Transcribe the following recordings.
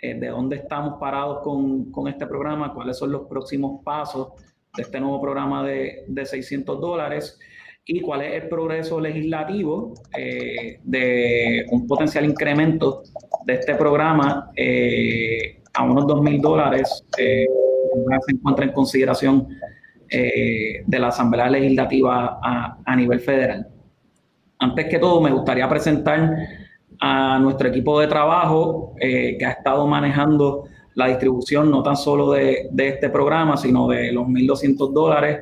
de dónde estamos parados con este programa, cuáles son los próximos pasos de este nuevo programa de $600 y cuál es el progreso legislativo de un potencial incremento de este programa a unos $2,000 se encuentra en consideración de la Asamblea Legislativa a nivel federal. Antes que todo, me gustaría presentar a nuestro equipo de trabajo que ha estado manejando la distribución no tan solo de este programa, sino de los $1,200,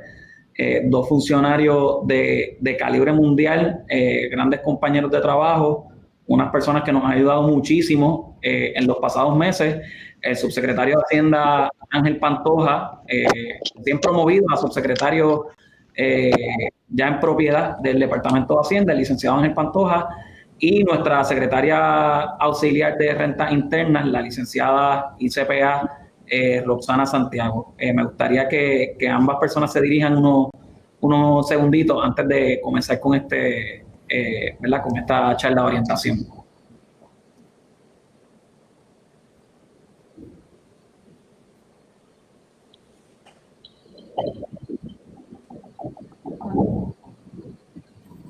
dos funcionarios de calibre mundial, grandes compañeros de trabajo, unas personas que nos han ayudado muchísimo en los pasados meses. El subsecretario de Hacienda, Ángel Pantoja, bien promovido a subsecretario ya en propiedad del Departamento de Hacienda, el licenciado Ángel Pantoja, y nuestra secretaria auxiliar de Rentas Internas, la licenciada ICPA, Roxana Santiago. Me gustaría que ambas personas se dirijan unos segunditos antes de comenzar con, con esta charla de orientación.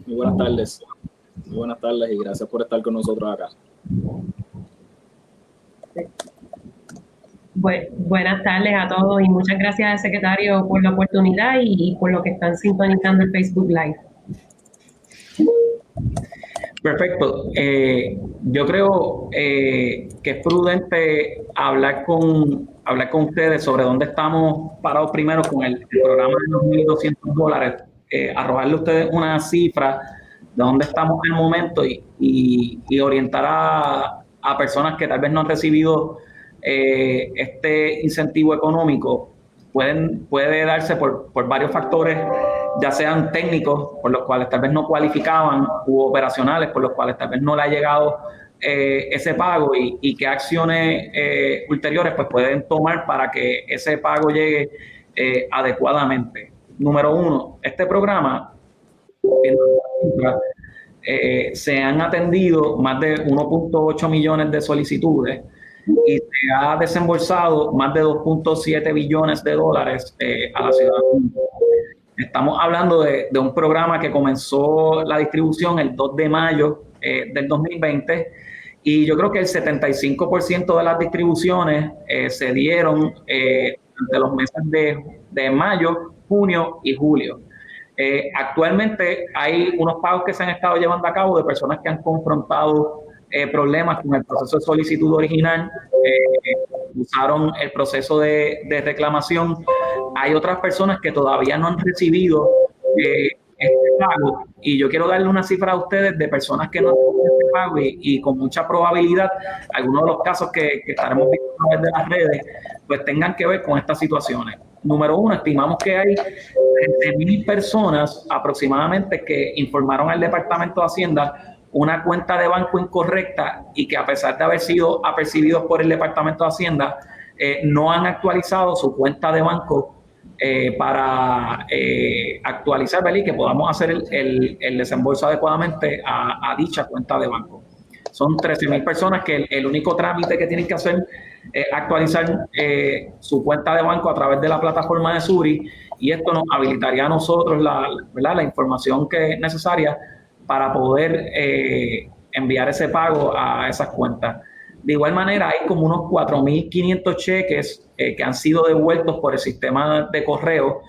Muy buenas tardes. Muy buenas tardes y gracias por estar con nosotros acá. Buenas tardes a todos y muchas gracias, secretario, por la oportunidad y por lo que están sintonizando el Facebook Live. Perfecto. Yo creo que es prudente hablar con ustedes sobre dónde estamos parados primero con el programa de los $1,200, arrojarle a ustedes una cifra de dónde estamos en el momento y orientar a personas que tal vez no han recibido este incentivo económico. Puede darse por varios factores, ya sean técnicos, por los cuales tal vez no cualificaban, u operacionales, por los cuales tal vez no le ha llegado ese pago y qué acciones ulteriores pues pueden tomar para que ese pago llegue adecuadamente. Número uno, este programa, se han atendido más de 1.8 millones de solicitudes y se ha desembolsado más de $2.7 billones a la ciudadanía. Estamos hablando de un programa que comenzó la distribución el 2 de mayo del 2020 y yo creo que el 75% de las distribuciones se dieron entre los meses de mayo, junio y julio. Actualmente hay unos pagos que se han estado llevando a cabo de personas que han confrontado problemas con el proceso de solicitud original, usaron el proceso de reclamación. Hay otras personas que todavía no han recibido este pago y yo quiero darle una cifra a ustedes de personas que no han recibido este pago y con mucha probabilidad algunos de los casos que estaremos viendo a través de las redes pues tengan que ver con estas situaciones. Número uno, estimamos que hay 13,000 personas aproximadamente que informaron al Departamento de Hacienda una cuenta de banco incorrecta y que a pesar de haber sido apercibidos por el Departamento de Hacienda, no han actualizado su cuenta de banco para actualizar, ¿verdad? Y que podamos hacer el desembolso adecuadamente a dicha cuenta de banco. Son 13,000 personas que el único trámite que tienen que hacer es actualizar su cuenta de banco a través de la plataforma de Suri y esto nos habilitaría a nosotros la información que es necesaria para poder enviar ese pago a esas cuentas. De igual manera, hay como unos 4,500 cheques que han sido devueltos por el sistema de correo.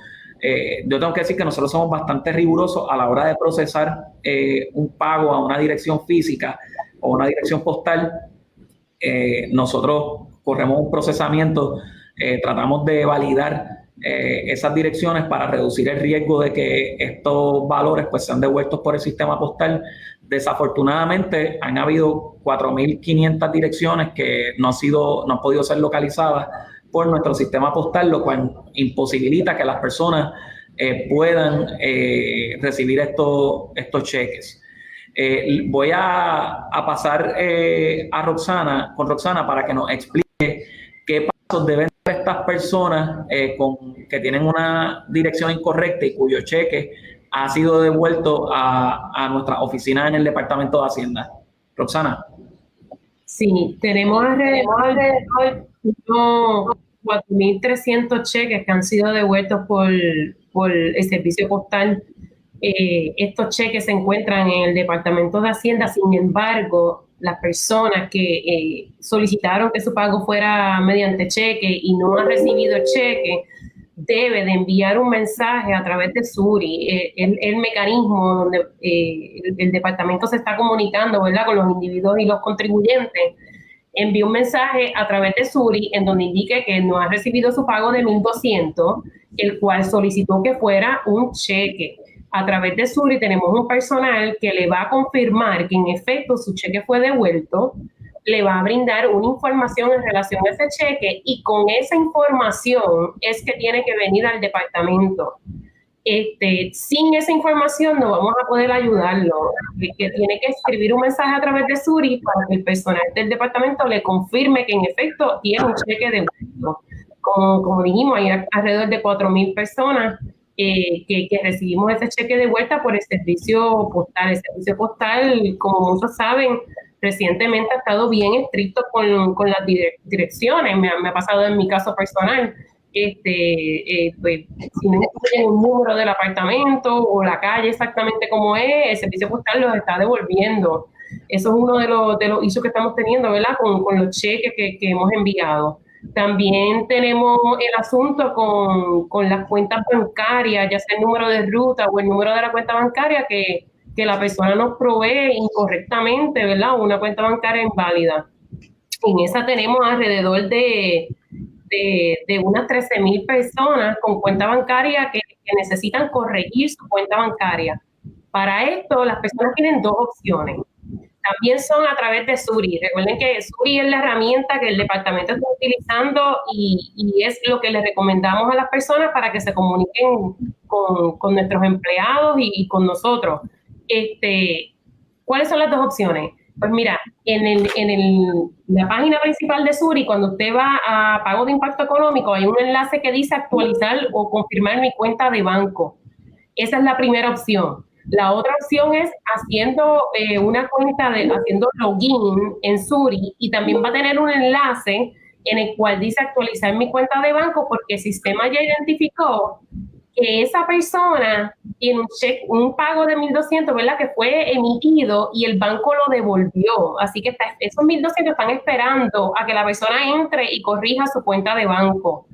Yo tengo que decir que nosotros somos bastante rigurosos a la hora de procesar un pago a una dirección física o una dirección postal. Nosotros corremos un procesamiento, tratamos de validar esas direcciones para reducir el riesgo de que estos valores pues sean devueltos por el sistema postal. Desafortunadamente han habido 4,500 direcciones que no han podido ser localizadas por nuestro sistema postal, lo cual imposibilita que las personas puedan recibir estos cheques. Voy a pasar con Roxana para que nos explique qué pasos deben dar estas personas que tienen una dirección incorrecta y cuyo cheque ha sido devuelto a nuestra oficina en el Departamento de Hacienda. Roxana. Sí, tenemos alrededor de unos 4.300 cheques que han sido devueltos por el servicio postal. Estos cheques se encuentran en el Departamento de Hacienda. Sin embargo, las personas que solicitaron que su pago fuera mediante cheque y no han recibido el cheque, debe de enviar un mensaje a través de Suri, el mecanismo donde el departamento se está comunicando, ¿verdad?, con los individuos y los contribuyentes. Envía un mensaje a través de Suri en donde indique que no ha recibido su pago de 1.200, el cual solicitó que fuera un cheque. A través de Suri tenemos un personal que le va a confirmar que en efecto su cheque fue devuelto, le va a brindar una información en relación a ese cheque y con esa información es que tiene que venir al departamento. Sin esa información no vamos a poder ayudarlo, que tiene que escribir un mensaje a través de Suri para que el personal del departamento le confirme que en efecto tiene un cheque devuelto. Como dijimos, hay alrededor de 4.000 personas que recibimos ese cheque de vuelta por el servicio postal. El servicio postal, como muchos saben, recientemente ha estado bien estricto con las direcciones. Me ha pasado en mi caso personal. Pues, si no tienen un número del apartamento o la calle exactamente como es, el servicio postal los está devolviendo. Eso es uno de los issues que estamos teniendo, ¿verdad?, con los cheques que hemos enviado. También tenemos el asunto con las cuentas bancarias, ya sea el número de ruta o el número de la cuenta bancaria que la persona nos provee incorrectamente, ¿verdad?, una cuenta bancaria inválida. En esa tenemos alrededor de unas 13.000 personas con cuenta bancaria que necesitan corregir su cuenta bancaria. Para esto, las personas tienen dos opciones. También son a través de Suri. Recuerden que Suri es la herramienta que el departamento está utilizando y es lo que les recomendamos a las personas para que se comuniquen con nuestros empleados y con nosotros. ¿Cuáles son las dos opciones? Pues mira, en la página principal de Suri, cuando usted va a pago de impacto económico, hay un enlace que dice actualizar o confirmar mi cuenta de banco. Esa es la primera opción. La otra opción es haciendo una cuenta, haciendo login en Suri, y también va a tener un enlace en el cual dice actualizar mi cuenta de banco porque el sistema ya identificó que esa persona tiene un pago de 1.200, ¿verdad?, que fue emitido y el banco lo devolvió. Así que esos 1.200 están esperando a que la persona entre y corrija su cuenta de banco.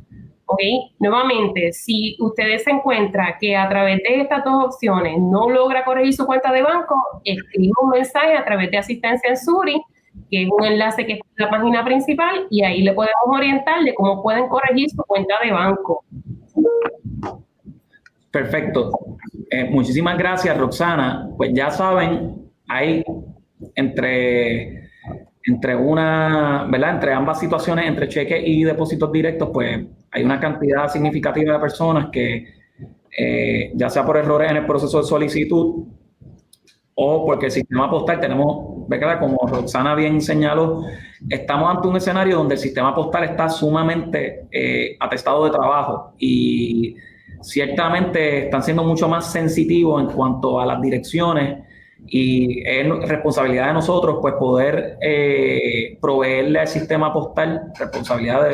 ¿Ok? Nuevamente, si ustedes se encuentran que a través de estas dos opciones no logra corregir su cuenta de banco, escribe un mensaje a través de asistencia en Suri, que es un enlace que está en la página principal, y ahí le podemos orientar de cómo pueden corregir su cuenta de banco. Perfecto. Muchísimas gracias, Roxana. Pues ya saben, hay entre ambas situaciones, entre cheques y depósitos directos, pues hay una cantidad significativa de personas que, ya sea por errores en el proceso de solicitud o porque el sistema postal tenemos, ¿verdad?, como Roxana bien señaló, estamos ante un escenario donde el sistema postal está sumamente atestado de trabajo y ciertamente están siendo mucho más sensitivos en cuanto a las direcciones, y es responsabilidad de nosotros pues poder proveerle al sistema postal, responsabilidad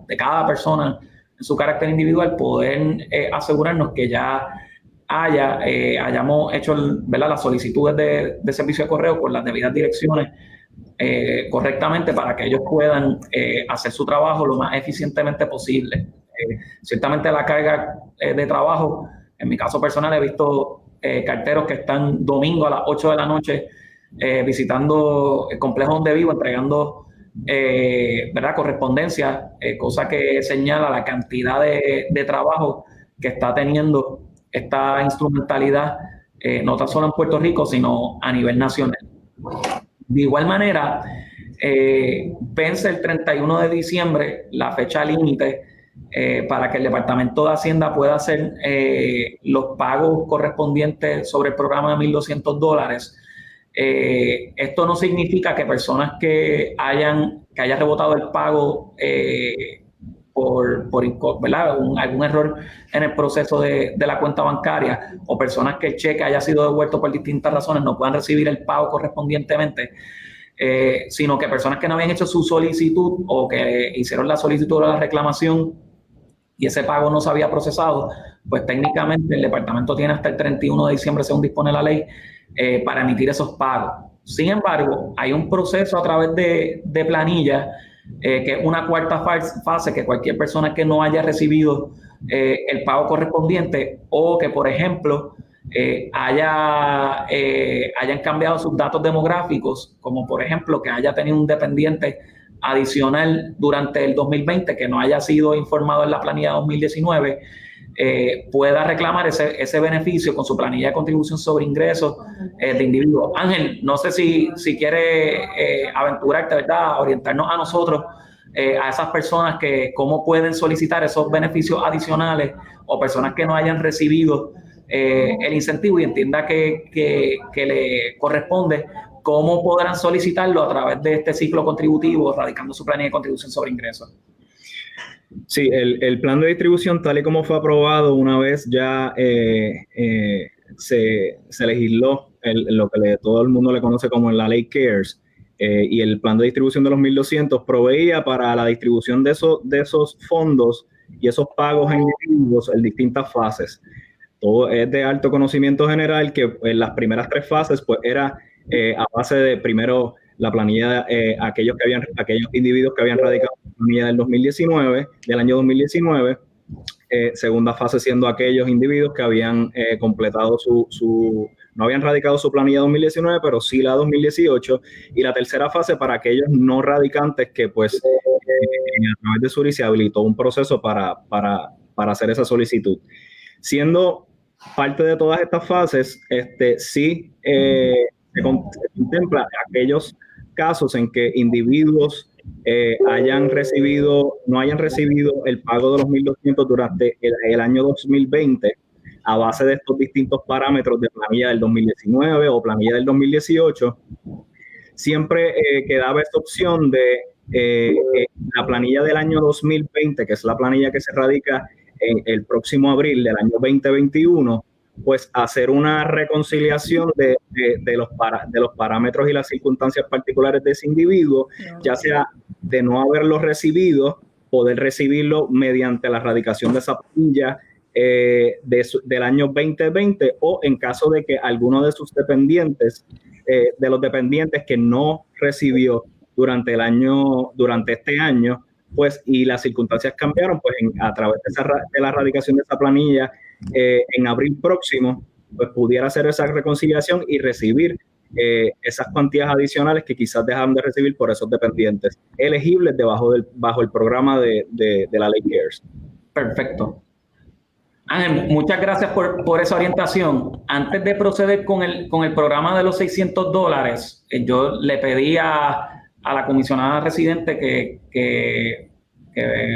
de cada persona en su carácter individual, poder asegurarnos que ya hayamos hecho las solicitudes de servicio de correo con las debidas direcciones correctamente para que ellos puedan hacer su trabajo lo más eficientemente posible. Ciertamente la carga de trabajo, en mi caso personal he visto carteros que están domingo a las 8 de la noche visitando el complejo donde vivo, entregando correspondencia, cosa que señala la cantidad de trabajo que está teniendo esta instrumentalidad, no tan solo en Puerto Rico, sino a nivel nacional. De igual manera, vence el 31 de diciembre la fecha límite para que el Departamento de Hacienda pueda hacer los pagos correspondientes sobre el programa de $1.200. Esto no significa que personas que hayan rebotado el pago por algún error en el proceso de la cuenta bancaria, o personas que el cheque haya sido devuelto por distintas razones no puedan recibir el pago correspondientemente. sino que personas que no habían hecho su solicitud o que hicieron la solicitud de la reclamación y ese pago no se había procesado, pues técnicamente el departamento tiene hasta el 31 de diciembre, según dispone la ley, para emitir esos pagos. Sin embargo, hay un proceso a través de planilla, que es una cuarta fase, que cualquier persona que no haya recibido el pago correspondiente o que, por ejemplo, hayan cambiado sus datos demográficos, como por ejemplo que haya tenido un dependiente adicional durante el 2020 que no haya sido informado en la planilla 2019, pueda reclamar ese beneficio con su planilla de contribución sobre ingresos de individuos. Ángel, no sé si quiere aventurarte, ¿verdad?, orientarnos a nosotros, a esas personas que cómo pueden solicitar esos beneficios adicionales o personas que no hayan recibido el incentivo y entienda que le corresponde, cómo podrán solicitarlo a través de este ciclo contributivo, radicando su planilla de contribución sobre ingresos. Sí, el plan de distribución, tal y como fue aprobado una vez ya se legisló lo que todo el mundo le conoce como la ley CARES, y el plan de distribución de los 1.200 proveía para la distribución de esos fondos y esos pagos en individuos en distintas fases. Todo es de alto conocimiento general que en las primeras 3 fases pues era a base de primero la planilla, aquellos individuos que habían radicado la planilla del año 2019, segunda fase siendo aquellos individuos que habían completado no habían radicado su planilla 2019, pero sí la 2018, y la tercera fase para aquellos no radicantes que pues a través de Suri se habilitó un proceso para hacer esa solicitud. Siendo parte de todas estas fases, sí se contempla aquellos casos en que individuos no hayan recibido el pago de los 1.200 durante el año 2020 a base de estos distintos parámetros de planilla del 2019 o planilla del 2018. Siempre quedaba esta opción de la planilla del año 2020, que es la planilla que se radica en el próximo abril del año 2021, pues hacer una reconciliación de los parámetros y las circunstancias particulares de ese individuo, ya sea de no haberlo recibido, poder recibirlo mediante la radicación de esa planilla del año 2020, o en caso de que alguno de sus dependientes, de los dependientes que no recibió durante este año, pues, y las circunstancias cambiaron, pues a través de la radicación de esa planilla en abril próximo, pues pudiera hacer esa reconciliación y recibir esas cuantías adicionales que quizás dejaron de recibir por esos dependientes elegibles bajo el programa de la ley CARES. Perfecto. Ángel, muchas gracias por esa orientación. Antes de proceder con el programa de los $600, yo le pedí a la comisionada residente que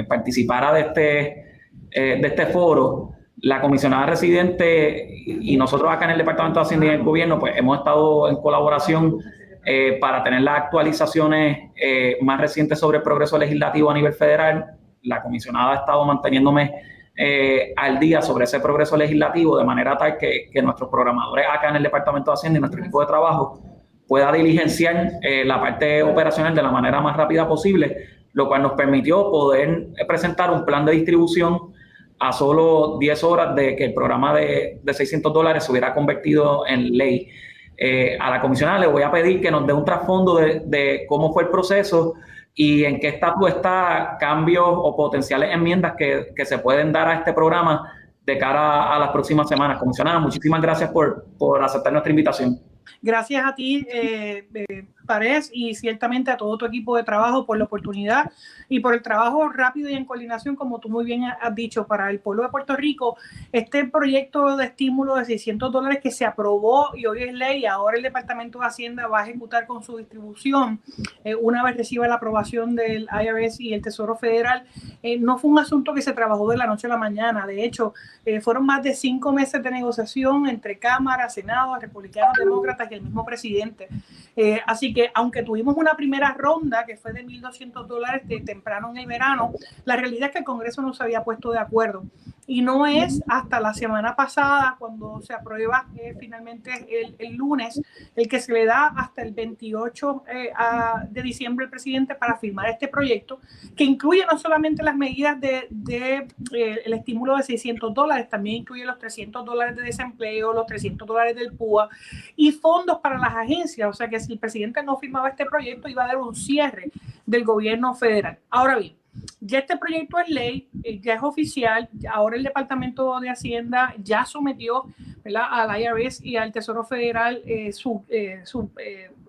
participara de este foro. La comisionada residente y nosotros acá en el Departamento de Hacienda y el Gobierno pues hemos estado en colaboración para tener las actualizaciones más recientes sobre el progreso legislativo a nivel federal. La comisionada ha estado manteniéndome al día sobre ese progreso legislativo de manera tal que nuestros programadores acá en el Departamento de Hacienda y nuestro equipo de trabajo pueda diligenciar la parte operacional de la manera más rápida posible, lo cual nos permitió poder presentar un plan de distribución a solo 10 horas de que el programa de $600 se hubiera convertido en ley. A la comisionada le voy a pedir que nos dé un trasfondo de cómo fue el proceso y en qué estatus está cambios o potenciales enmiendas que se pueden dar a este programa de cara a las próximas semanas. Comisionada, muchísimas gracias por aceptar nuestra invitación. Gracias a ti, Párez, y ciertamente a todo tu equipo de trabajo por la oportunidad y por el trabajo rápido y en coordinación, como tú muy bien has dicho, para el pueblo de Puerto Rico. Este proyecto de estímulo de $600 que se aprobó y hoy es ley, y ahora el Departamento de Hacienda va a ejecutar con su distribución una vez reciba la aprobación del IRS y el Tesoro Federal. No fue un asunto que se trabajó de la noche a la mañana. De hecho, fueron más de 5 meses de negociación entre Cámara, Senado, republicanos, demócratas y el mismo presidente. Así que aunque tuvimos una primera ronda que fue de $1.200 de temprano en el verano, la realidad es que el Congreso no se había puesto de acuerdo. y no es hasta la semana pasada, cuando se aprueba finalmente el lunes, el que se le da hasta el 28 de diciembre al presidente para firmar este proyecto, que incluye no solamente las medidas el estímulo de $600, también incluye los $300 de desempleo, los $300 del PUA y fondos para las agencias. O sea que si el presidente no firmaba este proyecto, iba a haber un cierre del gobierno federal. Ahora bien, ya este proyecto es ley, ya es oficial. Ahora el Departamento de Hacienda ya sometió, ¿verdad?, al IRS y al Tesoro Federal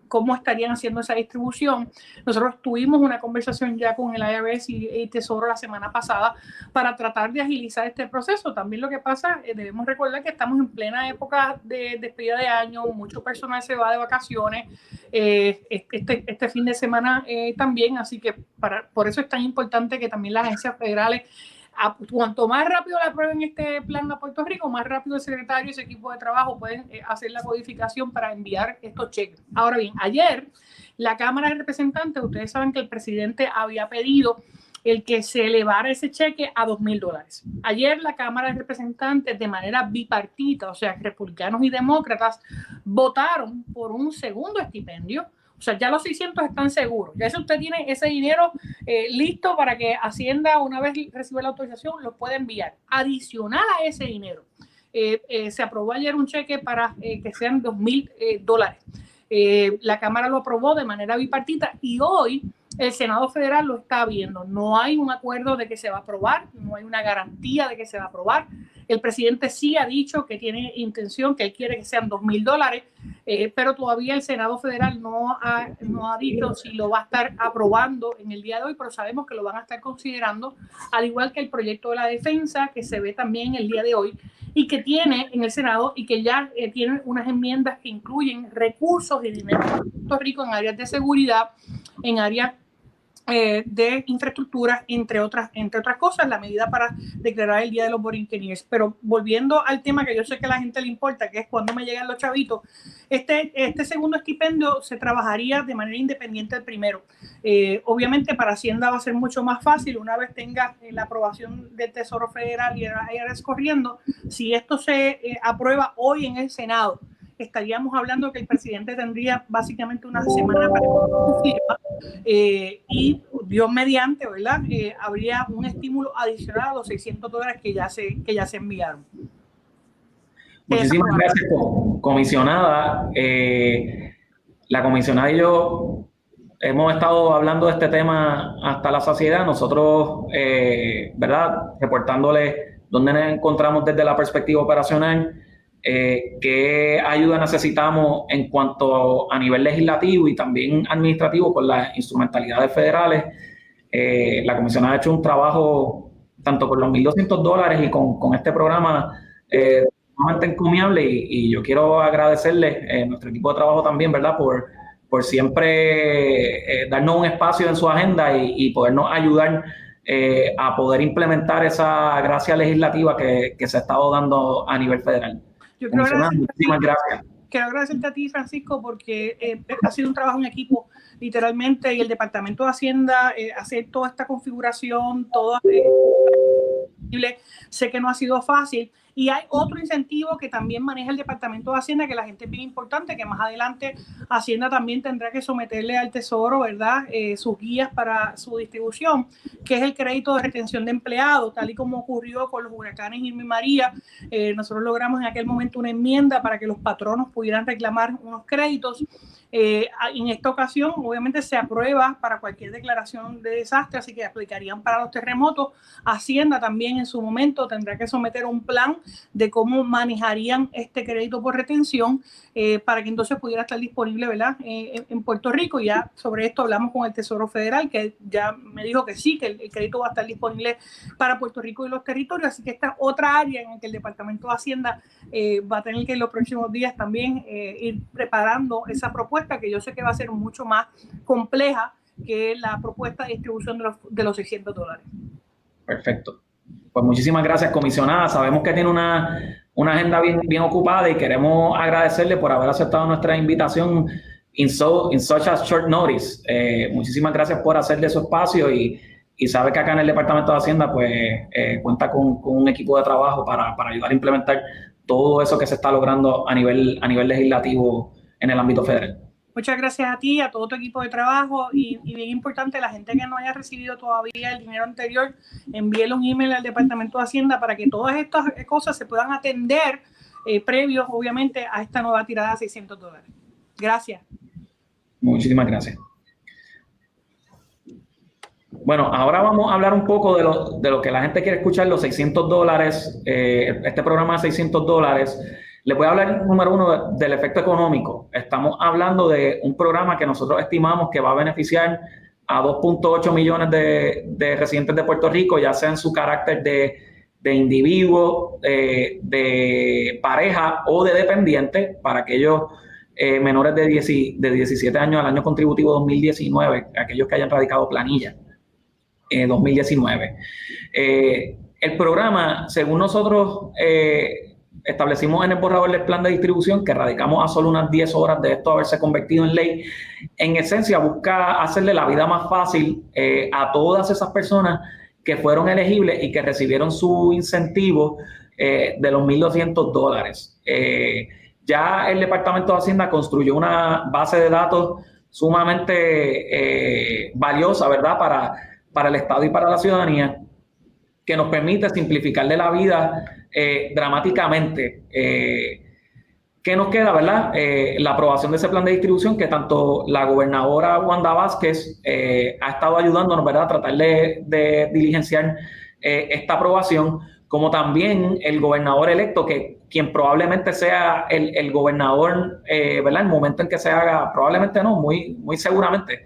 cómo estarían haciendo esa distribución. Nosotros tuvimos una conversación ya con el IRS y el Tesoro la semana pasada para tratar de agilizar este proceso. También lo que pasa, debemos recordar que estamos en plena época de despedida de año, mucho personal se va de vacaciones, este fin de semana también, así que por eso es tan importante que también las agencias federales, cuanto más rápido le aprueben este plan a Puerto Rico, más rápido el secretario y su equipo de trabajo pueden hacer la codificación para enviar estos cheques. Ahora bien, ayer la Cámara de Representantes, ustedes saben que el presidente había pedido el que se elevara ese cheque a $2,000. Ayer la Cámara de Representantes, de manera bipartita, o sea, republicanos y demócratas, votaron por un segundo estipendio. O sea, ya los 600 están seguros. Ya si usted tiene ese dinero listo para que Hacienda, una vez reciba la autorización, lo puede enviar. Adicional a ese dinero, se aprobó ayer un cheque para que sean $2,000. La Cámara lo aprobó de manera bipartita y hoy el Senado Federal lo está viendo. No hay un acuerdo de que se va a aprobar, no hay una garantía de que se va a aprobar. El presidente sí ha dicho que tiene intención, que él quiere que sean $2,000, pero todavía el Senado Federal no ha dicho si lo va a estar aprobando en el día de hoy, pero sabemos que lo van a estar considerando, al igual que el proyecto de la defensa, que se ve también el día de hoy, y que tiene en el Senado y que ya tiene unas enmiendas que incluyen recursos y dinero para Puerto Rico en áreas de seguridad, en áreas de infraestructura, entre otras cosas, la medida para declarar el Día de los Borinqueniers. Pero volviendo al tema que yo sé que a la gente le importa, que es cuando me llegan los chavitos, este segundo estipendio se trabajaría de manera independiente del primero. Obviamente para Hacienda va a ser mucho más fácil una vez tenga la aprobación del Tesoro Federal y el IRS corriendo. Si esto se aprueba hoy en el Senado, estaríamos hablando que el presidente tendría básicamente una semana para firma y Dios mediante, ¿verdad? Habría un estímulo adicional a los $600 que ya se enviaron. Muchísimas gracias, comisionada. La comisionada y yo hemos estado hablando de este tema hasta la saciedad. Nosotros, ¿verdad?, reportándole dónde nos encontramos desde la perspectiva operacional, qué ayuda necesitamos en cuanto a nivel legislativo y también administrativo con las instrumentalidades federales. La comisión ha hecho un trabajo tanto con los $1,200 y con este programa sumamente encomiable y yo quiero agradecerle a nuestro equipo de trabajo también, ¿verdad?, por siempre darnos un espacio en su agenda y podernos ayudar a poder implementar esa gracia legislativa que se ha estado dando a nivel federal. Yo quiero agradecerte a ti, Francisco, porque ha sido un trabajo en equipo, literalmente, y el Departamento de Hacienda hacer toda esta configuración, sé que no ha sido fácil. Y hay otro incentivo que también maneja el Departamento de Hacienda, que la gente es bien importante, que más adelante Hacienda también tendrá que someterle al Tesoro, ¿verdad?, sus guías para su distribución, que es el crédito de retención de empleados, tal y como ocurrió con los huracanes Irma y María. Nosotros logramos en aquel momento una enmienda para que los patronos pudieran reclamar unos créditos. En esta ocasión, obviamente, se aprueba para cualquier declaración de desastre, así que aplicarían para los terremotos. Hacienda también en su momento tendrá que someter un plan de cómo manejarían este crédito por retención para que entonces pudiera estar disponible, ¿verdad?, en Puerto Rico. Ya sobre esto hablamos con el Tesoro Federal, que ya me dijo que sí, que el crédito va a estar disponible para Puerto Rico y los territorios, así que esta es otra área en la que el Departamento de Hacienda va a tener que en los próximos días también ir preparando esa propuesta, que yo sé que va a ser mucho más compleja que la propuesta de distribución de los $600. Perfecto. Pues muchísimas gracias, comisionada. Sabemos que tiene una agenda bien ocupada y queremos agradecerle por haber aceptado nuestra invitación in such a short notice. Muchísimas gracias por hacer de su espacio y y sabe que acá en el Departamento de Hacienda pues cuenta con un equipo de trabajo para ayudar a implementar todo eso que se está logrando a nivel legislativo en el ámbito federal. Muchas gracias a ti, a todo tu equipo de trabajo y bien importante, la gente que no haya recibido todavía el dinero anterior, envíele un email al Departamento de Hacienda para que todas estas cosas se puedan atender previos, obviamente, a esta nueva tirada de $600. Gracias. Muchísimas gracias. Bueno, ahora vamos a hablar un poco de lo que la gente quiere escuchar, los $600, este programa de $600. Les voy a hablar, número uno, del efecto económico. Estamos hablando de un programa que nosotros estimamos que va a beneficiar a 2.8 millones de residentes de Puerto Rico, ya sea en su carácter de individuo, de pareja o de dependiente, para aquellos menores de 17 años al año contributivo 2019, aquellos que hayan radicado planilla 2019. El programa, según nosotros establecimos en el borrador del plan de distribución, que radicamos a solo unas 10 horas de esto haberse convertido en ley, en esencia busca hacerle la vida más fácil a todas esas personas que fueron elegibles y que recibieron su incentivo de los $1,200. Ya el Departamento de Hacienda construyó una base de datos sumamente valiosa, ¿verdad?, para el Estado y para la ciudadanía, que nos permite simplificarle la vida dramáticamente. ¿Qué nos queda, verdad? La aprobación de ese plan de distribución, que tanto la gobernadora Wanda Vázquez ha estado ayudándonos, ¿verdad?, a tratar de diligenciar esta aprobación, como también el gobernador electo, quien probablemente sea el gobernador, ¿verdad?, el momento en que se haga, probablemente no, muy seguramente,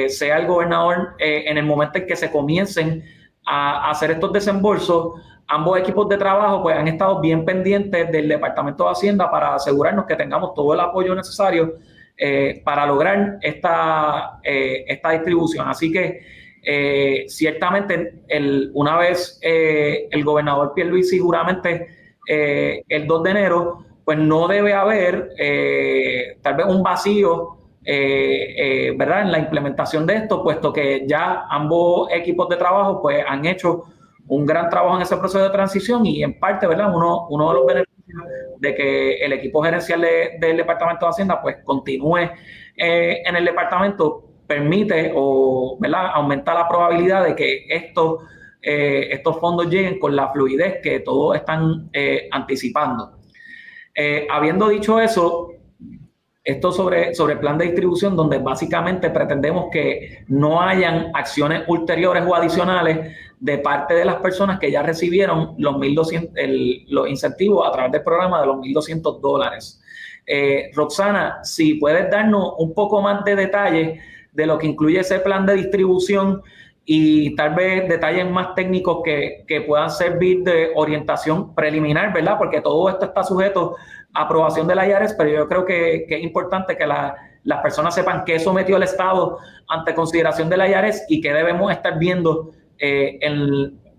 sea el gobernador en el momento en que se comiencen a hacer estos desembolsos. Ambos equipos de trabajo pues han estado bien pendientes del Departamento de Hacienda para asegurarnos que tengamos todo el apoyo necesario para lograr esta distribución. Así que ciertamente una vez el gobernador Pierluisi juramente el 2 de enero, pues no debe haber tal vez un vacío ¿verdad?, en la implementación de esto, puesto que ya ambos equipos de trabajo pues han hecho un gran trabajo en ese proceso de transición, y en parte, ¿verdad?, uno de los beneficios de que el equipo gerencial del Departamento de Hacienda pues continúe en el departamento permite, o ¿verdad?, aumenta la probabilidad de que estos fondos lleguen con la fluidez que todos están anticipando. Habiendo dicho eso, esto sobre el plan de distribución, donde básicamente pretendemos que no hayan acciones ulteriores o adicionales de parte de las personas que ya recibieron los incentivos a través del programa de los $1,200. Roxana, si puedes darnos un poco más de detalles de lo que incluye ese plan de distribución y tal vez detalles más técnicos que puedan servir de orientación preliminar, ¿verdad? Porque todo esto está sujeto a aprobación de la IARES, pero yo creo que es importante que las personas sepan qué sometió el Estado ante consideración de la IARES y qué debemos estar viendo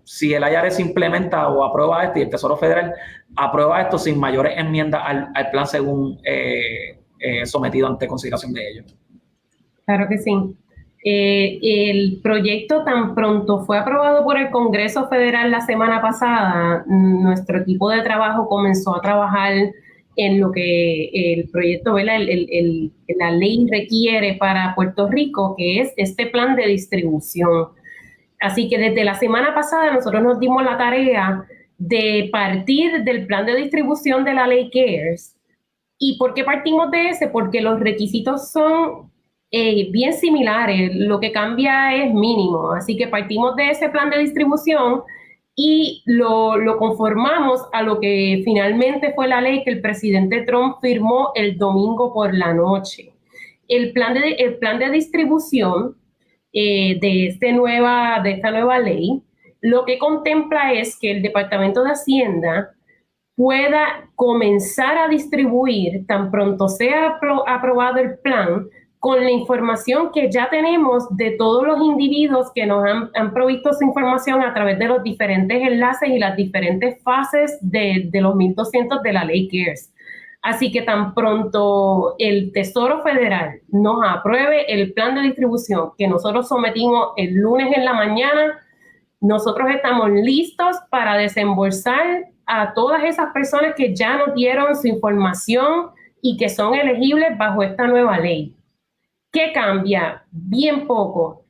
si el IARES implementa o aprueba esto y el Tesoro Federal aprueba esto sin mayores enmiendas al plan según sometido ante consideración de ellos. Claro que sí. El proyecto tan pronto fue aprobado por el Congreso Federal la semana pasada, nuestro equipo de trabajo comenzó a trabajar en lo que el proyecto, la ley requiere para Puerto Rico, que es este plan de distribución. Así que desde la semana pasada nosotros nos dimos la tarea de partir del plan de distribución de la ley CARES. ¿Y por qué partimos de ese? Porque los requisitos son bien similares, lo que cambia es mínimo. Así que partimos de ese plan de distribución y lo conformamos a lo que finalmente fue la ley que el presidente Trump firmó el domingo por la noche. El plan de distribución de esta nueva ley, lo que contempla es que el Departamento de Hacienda pueda comenzar a distribuir, tan pronto sea aprobado el plan, con la información que ya tenemos de todos los individuos que nos han provisto su información a través de los diferentes enlaces y las diferentes fases de los 1,200 de la ley CARES. Así que tan pronto el Tesoro Federal nos apruebe el plan de distribución que nosotros sometimos el lunes en la mañana, nosotros estamos listos para desembolsar a todas esas personas que ya nos dieron su información y que son elegibles bajo esta nueva ley. ¿Qué cambia? Bien poco.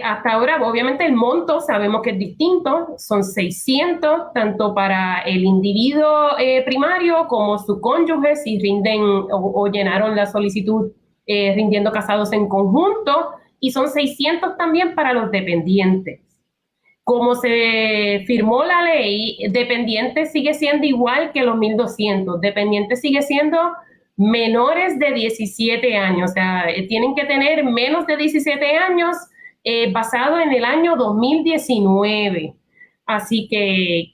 Hasta ahora, obviamente, el monto sabemos que es distinto, son 600, tanto para el individuo primario como su cónyuge, si rinden o llenaron la solicitud rindiendo casados en conjunto, y son 600 también para los dependientes. Como se firmó la ley, dependiente sigue siendo igual que los 1.200, dependiente sigue siendo menores de 17 años, o sea, tienen que tener menos de 17 años basado en el año 2019. Así que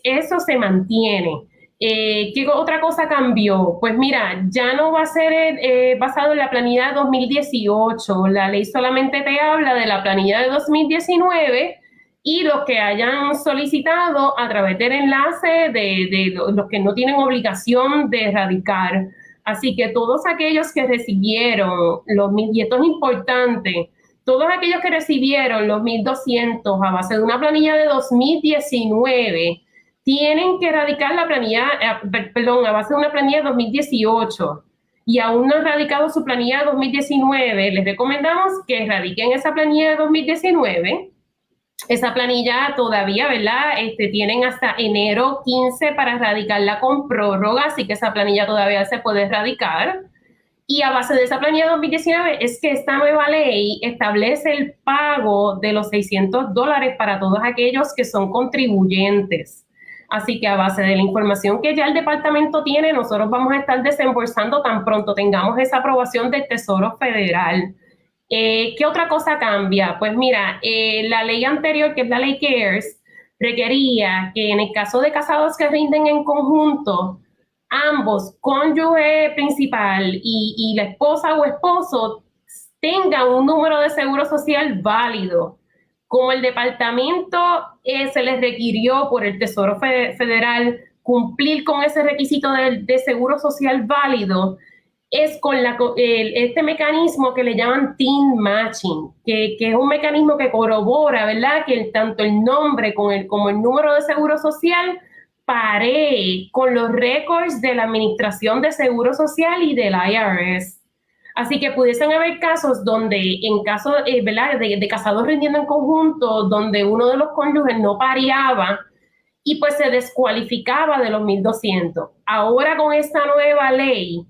eso se mantiene. ¿Qué otra cosa cambió? Pues mira, ya no va a ser basado en la planilla de 2018. La ley solamente te habla de la planilla de 2019 y los que hayan solicitado a través del enlace de los que no tienen obligación de radicar. Así que todos aquellos que recibieron y esto es importante, todos aquellos que recibieron los 1.200 a base de una planilla de 2019 tienen que radicar la planilla, a base de una planilla de 2018 y aún no han radicado su planilla de 2019, les recomendamos que radiquen esa planilla de 2019. Esa planilla todavía, ¿verdad? Tienen hasta enero 15 para radicarla con prórroga, así que esa planilla todavía se puede radicar. Y a base de esa planilla de 2019 es que esta nueva ley establece el pago de los $600 para todos aquellos que son contribuyentes. Así que a base de la información que ya el departamento tiene, nosotros vamos a estar desembolsando tan pronto tengamos esa aprobación del Tesoro Federal. ¿Qué otra cosa cambia? Pues mira, la ley anterior, que es la ley CARES, requería que en el caso de casados que rinden en conjunto, ambos, cónyuge principal y la esposa o esposo, tengan un número de seguro social válido. Como el departamento se les requirió por el Tesoro Federal cumplir con ese requisito de seguro social válido, es con este mecanismo que le llaman Team Matching, que es un mecanismo que corrobora, ¿verdad?, que tanto el nombre como el número de seguro social paree con los récords de la Administración de Seguro Social y del IRS. Así que pudiesen haber casos donde, en caso ¿verdad?, de casados rindiendo en conjunto, donde uno de los cónyuges no pareaba y pues se descualificaba de los 1.200. Ahora con esta nueva ley,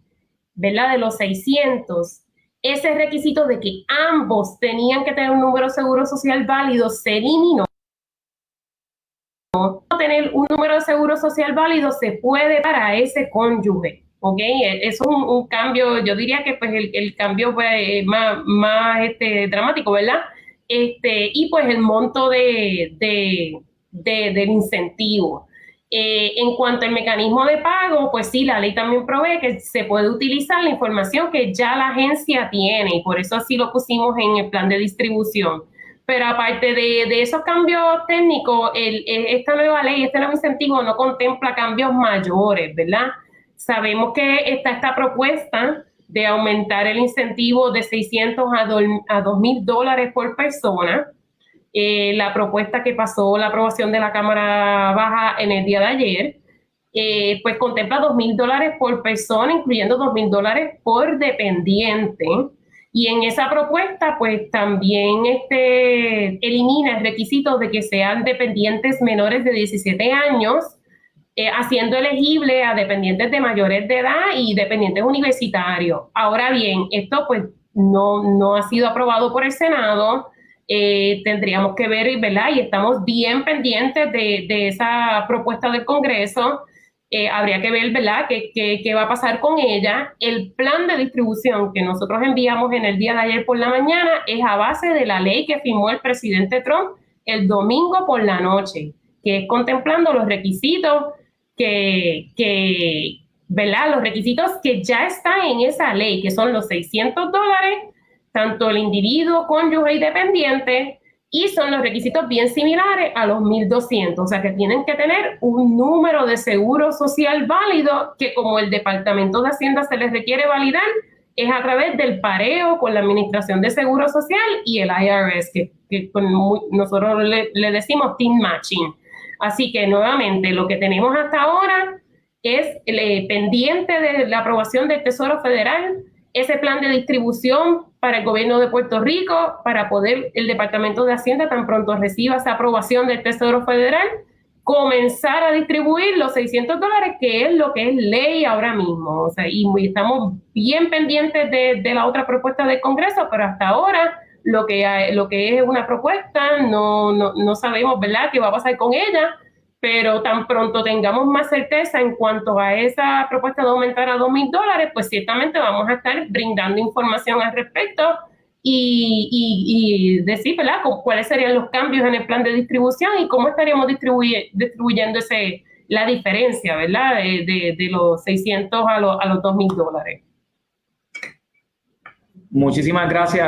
¿verdad?, de los 600, ese requisito de que ambos tenían que tener un número de seguro social válido se eliminó. Tener un número de seguro social válido se puede para ese cónyuge, ¿ok? Eso es un cambio, yo diría que pues el cambio fue más dramático, ¿verdad? Y pues el monto del incentivo. En cuanto al mecanismo de pago, pues sí, la ley también provee que se puede utilizar la información que ya la agencia tiene y por eso así lo pusimos en el plan de distribución. Pero aparte de esos cambios técnicos, esta nueva ley, este nuevo incentivo no contempla cambios mayores, ¿verdad? Sabemos que está esta propuesta de aumentar el incentivo de $600 a $2.000 por persona. La propuesta que pasó la aprobación de la Cámara Baja en el día de ayer, pues contempla $2.000 por persona, incluyendo $2.000 por dependiente. Y en esa propuesta, pues también elimina el requisito de que sean dependientes menores de 17 años, haciendo elegible a dependientes de mayores de edad y dependientes universitarios. Ahora bien, esto pues no ha sido aprobado por el Senado. Tendríamos que ver, ¿verdad? Y estamos bien pendientes de esa propuesta del Congreso. Habría que ver, ¿verdad?, qué va a pasar con ella. El plan de distribución que nosotros enviamos en el día de ayer por la mañana es a base de la ley que firmó el presidente Trump el domingo por la noche, que es contemplando los requisitos ¿verdad?, los requisitos que ya están en esa ley, que son los $600, tanto el individuo, cónyuge y dependiente, y son los requisitos bien similares a los 1.200, o sea que tienen que tener un número de seguro social válido que como el Departamento de Hacienda se les requiere validar, es a través del pareo con la Administración de Seguro Social y el IRS, que nosotros le decimos team matching. Así que nuevamente lo que tenemos hasta ahora es pendiente de la aprobación del Tesoro Federal, ese plan de distribución para el gobierno de Puerto Rico, para poder el Departamento de Hacienda, tan pronto reciba esa aprobación del Tesoro Federal, comenzar a distribuir los $600, que es lo que es ley ahora mismo. O sea, y estamos bien pendientes de la otra propuesta del Congreso, pero hasta ahora lo que es una propuesta, no sabemos, ¿verdad?, qué va a pasar con ella, pero tan pronto tengamos más certeza en cuanto a esa propuesta de aumentar a $2,000, pues ciertamente vamos a estar brindando información al respecto y decir, ¿verdad?, cuáles serían los cambios en el plan de distribución y cómo estaríamos distribuyendo la diferencia, ¿verdad?, de los 600 a los $2,000. Muchísimas gracias,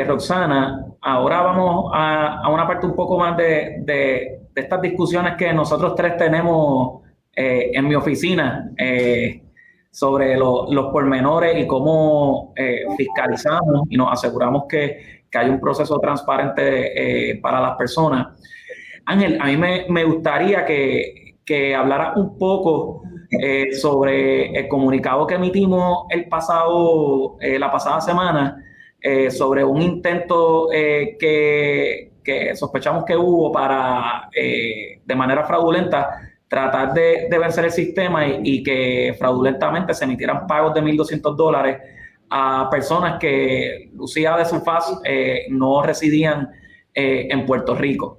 Roxana. Ahora vamos a una parte un poco más de estas discusiones que nosotros tres tenemos en mi oficina sobre los pormenores y cómo fiscalizamos y nos aseguramos que hay un proceso transparente para las personas. Ángel, a mí me gustaría que hablara un poco sobre el comunicado que emitimos la pasada semana sobre un intento que sospechamos que hubo para, de manera fraudulenta, tratar de vencer el sistema y que fraudulentamente se emitieran pagos de $1,200 a personas que, lucía de su faz, no residían en Puerto Rico.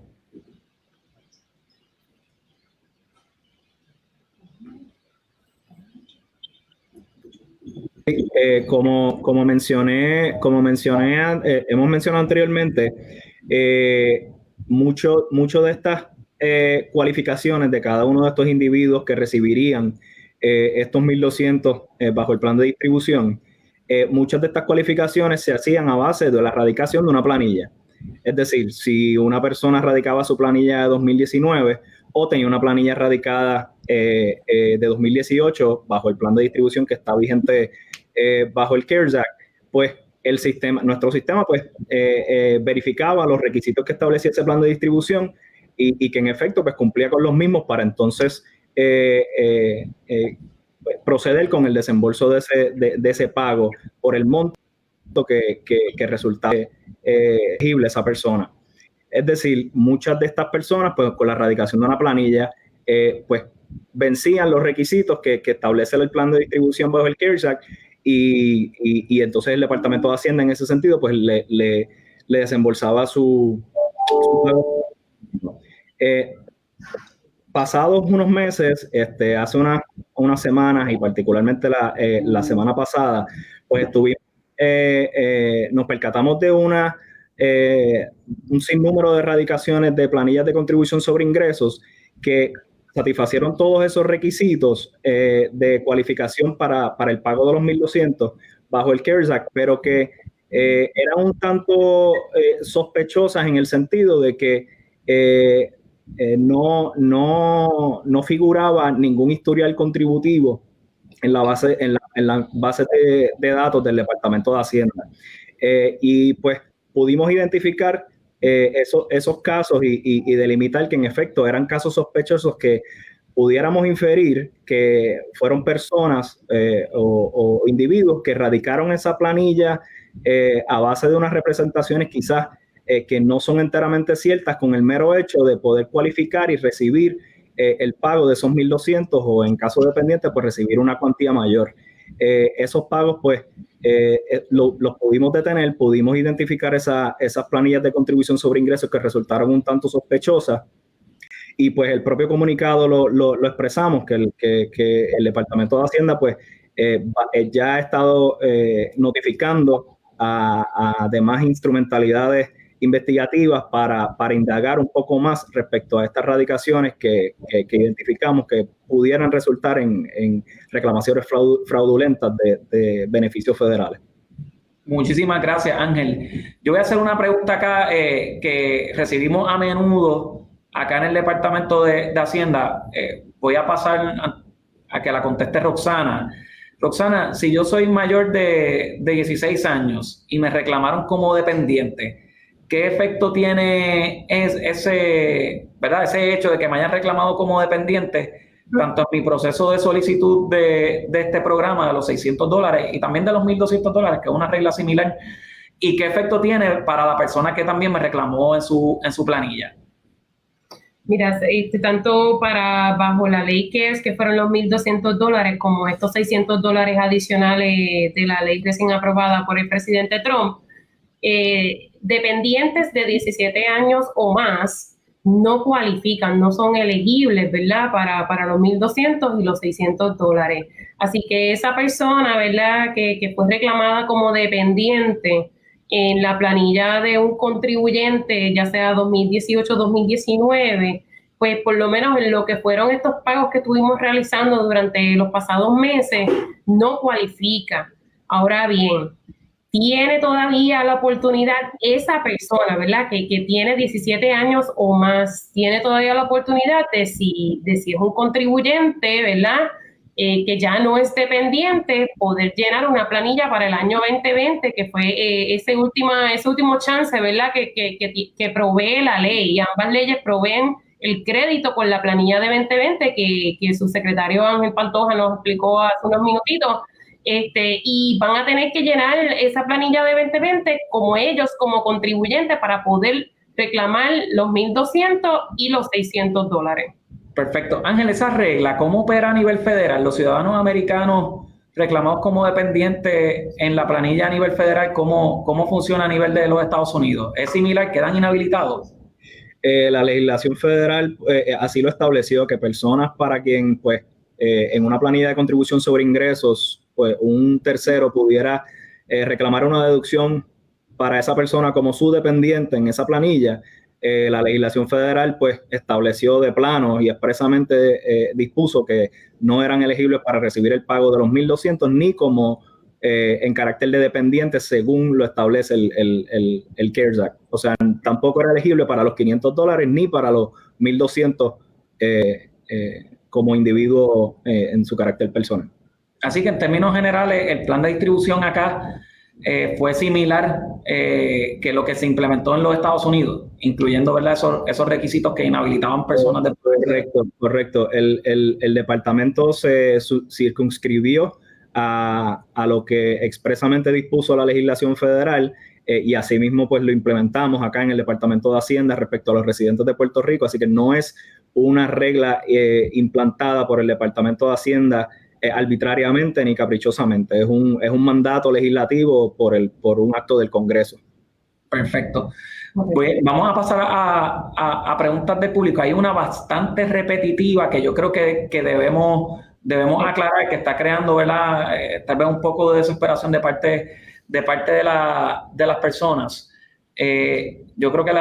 Como mencioné, hemos mencionado anteriormente, mucho de estas cualificaciones de cada uno de estos individuos que recibirían estos 1,200 bajo el plan de distribución, muchas de estas cualificaciones se hacían a base de la radicación de una planilla. Es decir, si una persona radicaba su planilla de 2019 o tenía una planilla radicada de 2018 bajo el plan de distribución que está vigente bajo el CARES Act, pues nuestro sistema pues verificaba los requisitos que establecía ese plan de distribución y que en efecto pues cumplía con los mismos para entonces proceder con el desembolso de ese pago por el monto que resultaba elegible esa persona. Es decir, muchas de estas personas, pues con la radicación de una planilla, pues vencían los requisitos que establece el plan de distribución bajo el CARES Act y entonces el Departamento de Hacienda en ese sentido, pues le desembolsaba su pago. Pasados unos meses, hace unas semanas y particularmente la semana pasada, pues nos percatamos de un sinnúmero de erradicaciones de planillas de contribución sobre ingresos que satisfacieron todos esos requisitos de cualificación para el pago de los 1,200 bajo el CARES Act, pero que eran un tanto sospechosas en el sentido de que no figuraba ningún historial contributivo en la base de datos del Departamento de Hacienda. Y pues pudimos identificar esos casos y delimitar que en efecto eran casos sospechosos que pudiéramos inferir que fueron personas o individuos que radicaron esa planilla a base de unas representaciones quizás que no son enteramente ciertas, con el mero hecho de poder cualificar y recibir el pago de esos 1,200 o en caso dependiente pues recibir una cuantía mayor. Esos pagos pues los pudimos detener, pudimos identificar esas planillas de contribución sobre ingresos que resultaron un tanto sospechosas y pues el propio comunicado lo expresamos que el Departamento de Hacienda pues ya ha estado notificando a demás instrumentalidades investigativas para indagar un poco más respecto a estas radicaciones que identificamos que pudieran resultar en reclamaciones fraudulentas de beneficios federales. Muchísimas gracias, Ángel. Yo voy a hacer una pregunta acá que recibimos a menudo acá en el Departamento de Hacienda. Voy a pasar a que la conteste Roxana. Roxana, si yo soy mayor de 16 años y me reclamaron como dependiente, ¿qué efecto tiene ese hecho de que me hayan reclamado como dependiente, tanto en mi proceso de solicitud de este programa de los $600 y también de los $1,200, que es una regla similar, y qué efecto tiene para la persona que también me reclamó en su planilla? Mira, tanto para bajo la ley que fueron los $1,200, como estos $600 adicionales de la ley recién aprobada por el presidente Trump, dependientes de 17 años o más no cualifican, no son elegibles, ¿verdad? Para los $1,200 y los $600. Así que esa persona, ¿verdad? Que fue reclamada como dependiente en la planilla de un contribuyente, ya sea 2018 o 2019, pues por lo menos en lo que fueron estos pagos que estuvimos realizando durante los pasados meses, no cualifica. Ahora bien, tiene todavía la oportunidad esa persona, ¿verdad? Que tiene 17 años o más, tiene todavía la oportunidad de si es un contribuyente, ¿verdad? Que ya no es dependiente, poder llenar una planilla para el año 2020, que fue ese último chance, ¿verdad? Que provee la ley. Ambas leyes proveen el crédito con la planilla de 2020 que su secretario Ángel Pantoja nos explicó hace unos minutitos. Y van a tener que llenar esa planilla de 2020 como ellos, como contribuyentes, para poder reclamar los $1,200 y los $600. Perfecto. Ángel, esa regla, ¿cómo opera a nivel federal? Los ciudadanos americanos reclamados como dependientes en la planilla a nivel federal, ¿cómo funciona a nivel de los Estados Unidos? ¿Es similar? ¿Quedan inhabilitados? La legislación federal así lo estableció, que personas para quien, pues, en una planilla de contribución sobre ingresos, pues un tercero pudiera reclamar una deducción para esa persona como su dependiente en esa planilla, la legislación federal pues estableció de plano y expresamente dispuso que no eran elegibles para recibir el pago de los $1,200 ni como en carácter de dependiente según lo establece el CARES Act. O sea, tampoco era elegible para los $500 ni para los $1,200 como individuo en su carácter personal. Así que en términos generales, el plan de distribución acá fue similar que lo que se implementó en los Estados Unidos, incluyendo, ¿verdad?, esos requisitos que inhabilitaban personas de... Correcto. El departamento se circunscribió a lo que expresamente dispuso la legislación federal y asimismo pues lo implementamos acá en el Departamento de Hacienda respecto a los residentes de Puerto Rico, así que no es una regla implantada por el Departamento de Hacienda arbitrariamente ni caprichosamente, es un mandato legislativo por un acto del Congreso. Perfecto. Pues vamos a pasar a preguntas del público. Hay una bastante repetitiva que yo creo que debemos aclarar, que está creando, ¿verdad?, tal vez un poco de desesperación de parte de las personas. Yo creo que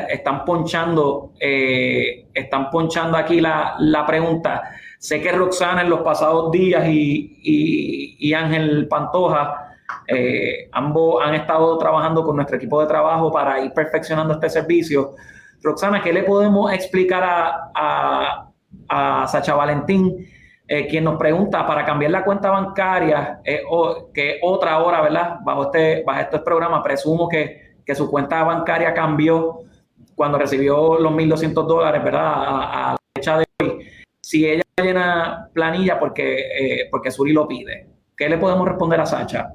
están ponchando aquí la pregunta. Sé que Roxana en los pasados días y Ángel Pantoja ambos han estado trabajando con nuestro equipo de trabajo para ir perfeccionando este servicio. Roxana, ¿qué le podemos explicar a Sacha Valentín, quien nos pregunta para cambiar la cuenta bancaria, que otra hora, ¿verdad? Bajo este programa, presumo que su cuenta bancaria cambió cuando recibió los $1,200, ¿verdad? A la fecha de hoy. Si ella llena planilla porque Suri lo pide, ¿qué le podemos responder a Sacha?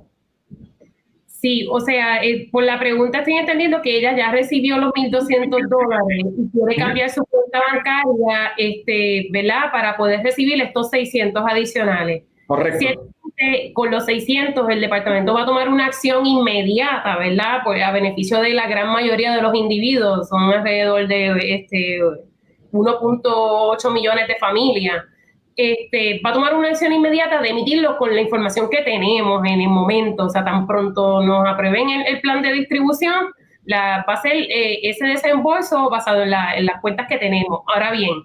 Sí, o sea, por la pregunta estoy entendiendo que ella ya recibió los $1,200 y quiere cambiar su cuenta bancaria, ¿verdad?, para poder recibir estos 600 adicionales. Correcto. Ciertamente, con los 600 el departamento va a tomar una acción inmediata, ¿verdad?, pues a beneficio de la gran mayoría de los individuos, son alrededor de 1.8 millones de familias. Va a tomar una acción inmediata de emitirlo con la información que tenemos en el momento. O sea, tan pronto nos aprueben el plan de distribución, va a ser ese desembolso basado en las cuentas que tenemos. Ahora bien,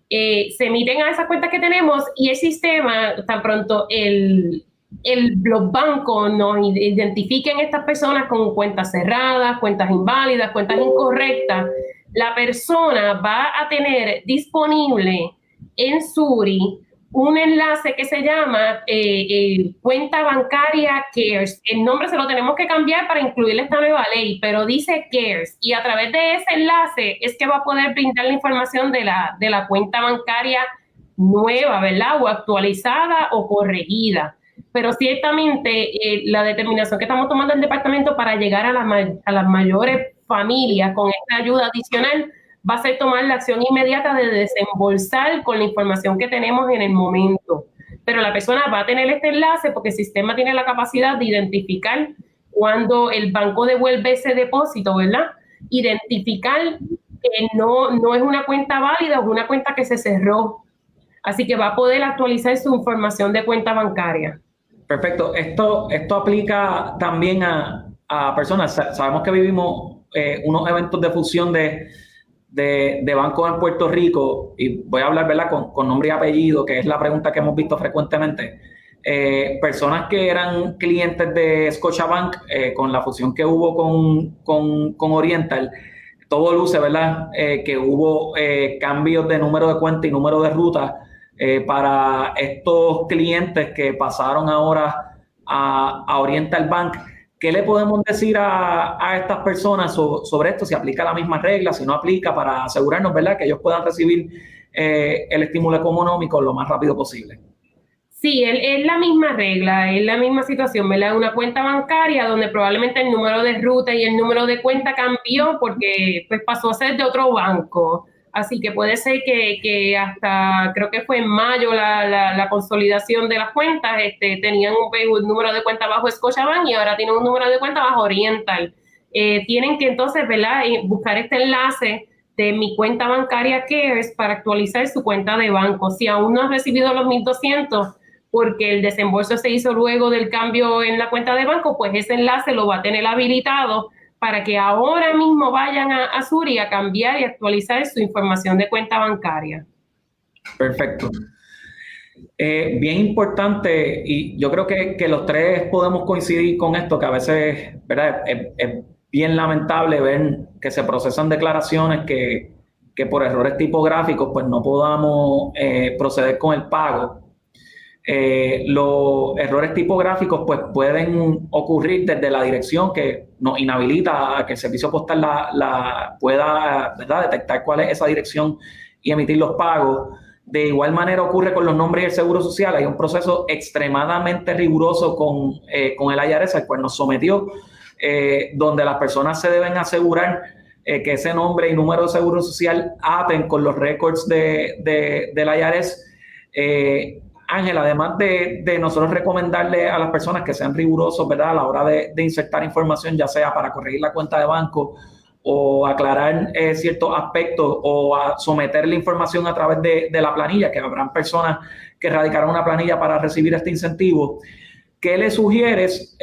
se emiten a esas cuentas que tenemos y el sistema, tan pronto los bancos nos identifiquen estas personas con cuentas cerradas, cuentas inválidas, cuentas incorrectas, la persona va a tener disponible en Suri un enlace que se llama cuenta bancaria CARES. El nombre se lo tenemos que cambiar para incluir esta nueva ley, pero dice CARES, y a través de ese enlace es que va a poder brindar la información de la cuenta bancaria nueva, ¿verdad? O actualizada o corregida. Pero ciertamente la determinación que estamos tomando en el departamento para llegar a las mayores familias con esta ayuda adicional va a ser tomar la acción inmediata de desembolsar con la información que tenemos en el momento. Pero la persona va a tener este enlace porque el sistema tiene la capacidad de identificar cuando el banco devuelve ese depósito, ¿verdad? Identificar que no es una cuenta válida o una cuenta que se cerró. Así que va a poder actualizar su información de cuenta bancaria. Perfecto. Esto aplica también a personas. Sabemos que vivimos unos eventos de fusión de bancos en Puerto Rico, y voy a hablar, ¿verdad?, con nombre y apellido, que es la pregunta que hemos visto frecuentemente. Personas que eran clientes de Scotiabank, con la fusión que hubo con Oriental, todo luce, ¿verdad?, que hubo cambios de número de cuenta y número de ruta para estos clientes que pasaron ahora a Oriental Bank. ¿Qué le podemos decir a estas personas sobre esto? Si aplica la misma regla, si no aplica, para asegurarnos, ¿verdad?, que ellos puedan recibir el estímulo económico lo más rápido posible. Sí, es la misma regla, es la misma situación, ¿verdad? Una cuenta bancaria donde probablemente el número de ruta y el número de cuenta cambió porque pues, pasó a ser de otro banco. Así que puede ser que hasta, creo que fue en mayo la consolidación de las cuentas, tenían un número de cuenta bajo Scotiabank y ahora tienen un número de cuenta bajo Oriental. Tienen que entonces, ¿verdad?, buscar este enlace de mi cuenta bancaria CARES para actualizar su cuenta de banco. Si aún no has recibido los 1,200 porque el desembolso se hizo luego del cambio en la cuenta de banco, pues ese enlace lo va a tener habilitado para que ahora mismo vayan a Suri a cambiar y actualizar su información de cuenta bancaria. Perfecto. Bien importante, y yo creo que los tres podemos coincidir con esto, que a veces, ¿verdad?, es bien lamentable ver que se procesan declaraciones que por errores tipográficos pues no podamos proceder con el pago. Los errores tipográficos pues pueden ocurrir desde la dirección, que nos inhabilita a que el servicio postal la pueda, ¿verdad?, detectar cuál es esa dirección y emitir los pagos. De igual manera ocurre con los nombres y el seguro social. Hay un proceso extremadamente riguroso con el IRS, al cual nos sometió, donde las personas se deben asegurar que ese nombre y número de seguro social aten con los récords del IRS. Ángel, además de nosotros recomendarle a las personas que sean rigurosos, ¿verdad?, a la hora de insertar información, ya sea para corregir la cuenta de banco o aclarar ciertos aspectos o a someter la información a través de la planilla, que habrán personas que radicarán una planilla para recibir este incentivo. ¿Qué le sugieres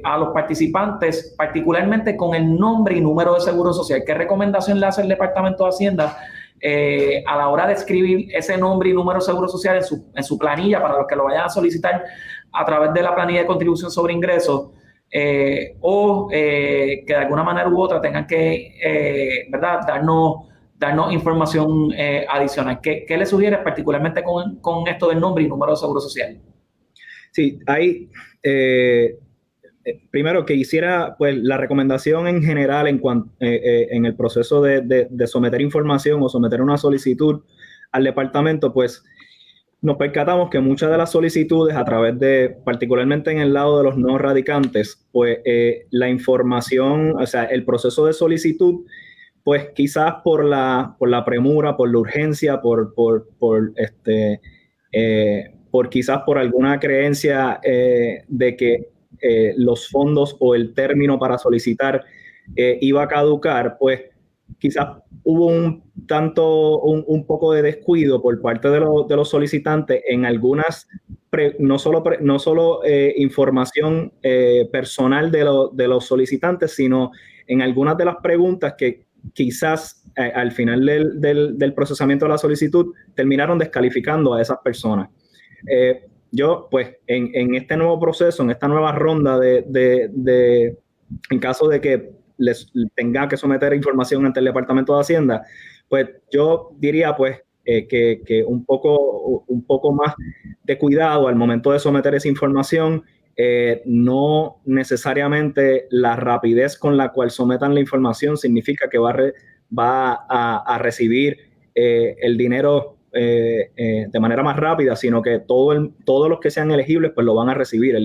a los participantes, particularmente con el nombre y número de seguro social? ¿Qué recomendación le hace el Departamento de Hacienda a la hora de escribir ese nombre y número de seguro social en su planilla para los que lo vayan a solicitar a través de la planilla de contribución sobre ingresos, o que de alguna manera u otra tengan que ¿verdad?, darnos información adicional? ¿Qué le sugieres particularmente con esto del nombre y número de seguro social? Sí, hay primero que hiciera pues la recomendación en general en el proceso de someter información o someter una solicitud al departamento, pues nos percatamos que muchas de las solicitudes a través particularmente en el lado de los no radicantes, pues la información, o sea, el proceso de solicitud, pues quizás por la premura, por la urgencia, quizás por alguna creencia de que los fondos o el término para solicitar iba a caducar, pues quizás hubo un poco de descuido por parte de los solicitantes en algunas, no solo información personal de los solicitantes, sino en algunas de las preguntas que quizás al final del procesamiento de la solicitud terminaron descalificando a esas personas. yo, pues, en este nuevo proceso, en esta nueva ronda en caso de que les tenga que someter información ante el Departamento de Hacienda, pues yo diría, pues, que un poco más de cuidado al momento de someter esa información. No necesariamente la rapidez con la cual sometan la información significa que va a recibir el dinero de manera más rápida, sino que todos los que sean elegibles pues lo van a recibir.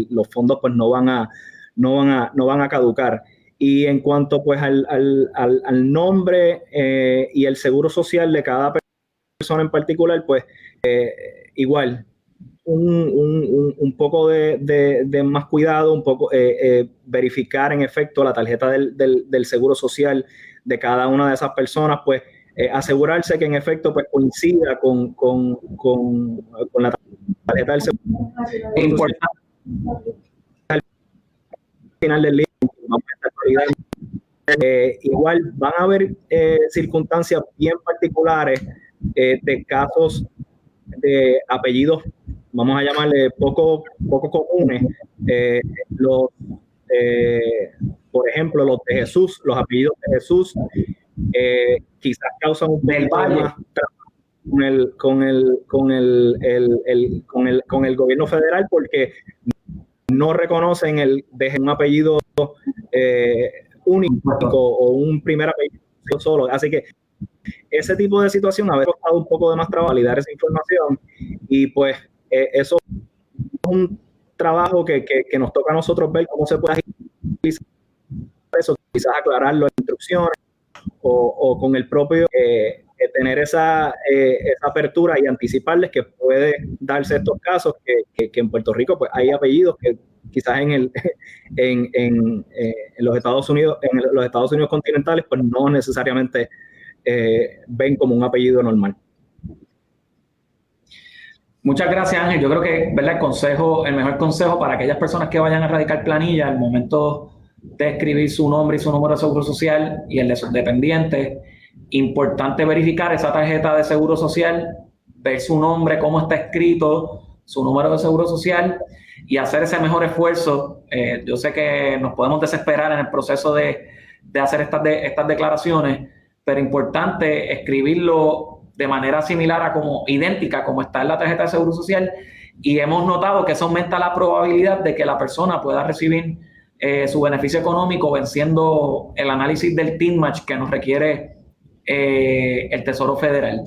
Los fondos pues no van a caducar. Y en cuanto pues al nombre y el seguro social de cada persona en particular, pues igual un poco de más cuidado, un poco verificar en efecto la tarjeta del seguro social de cada una de esas personas, pues asegurarse que en efecto pues coincida con la tarjeta del seguro social. Al final del día vamos a estar cuidando. Igual van a haber circunstancias bien particulares de casos de apellidos, vamos a llamarle poco comunes, por ejemplo, los de Jesús, los apellidos de Jesús, quizás causan un poco más con el gobierno federal, porque no reconocen un apellido único o un primer apellido solo. Así que ese tipo de situación a veces ha costado un poco de más trabajo validar esa información, y pues eso es un trabajo que nos toca a nosotros ver cómo se puede agilizar eso, quizás aclararlo en instrucciones o con el propio tener esa apertura y anticiparles que puede darse estos casos, que en Puerto Rico pues hay apellidos que quizás en los Estados Unidos continentales pues no necesariamente ven como un apellido normal. Muchas gracias, Ángel. Yo creo que, ¿verdad?, el mejor consejo para aquellas personas que vayan a radicar planilla al momento de escribir su nombre y su número de seguro social y el de sus dependientes, importante verificar esa tarjeta de seguro social, ver su nombre, cómo está escrito, su número de seguro social, y hacer ese mejor esfuerzo. Yo sé que nos podemos desesperar en el proceso de hacer estas declaraciones, pero importante escribirlo de manera similar idéntica como está en la tarjeta de seguro social, y hemos notado que eso aumenta la probabilidad de que la persona pueda recibir su beneficio económico venciendo el análisis del TIN Match que nos requiere el Tesoro Federal.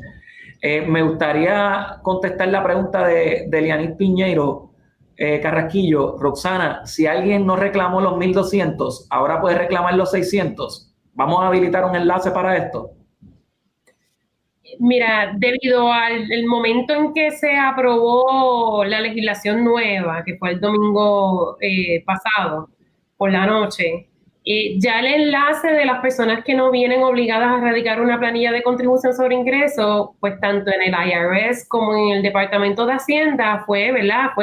Me gustaría contestar la pregunta de Lianis Piñeiro Carrasquillo. Roxana, si alguien no reclamó los 1,200, ahora puede reclamar los 600. ¿Vamos a habilitar un enlace para esto? Mira, debido al momento en que se aprobó la legislación nueva, que fue el domingo pasado por la noche, ya el enlace de las personas que no vienen obligadas a radicar una planilla de contribución sobre ingresos, pues tanto en el IRS como en el Departamento de Hacienda fue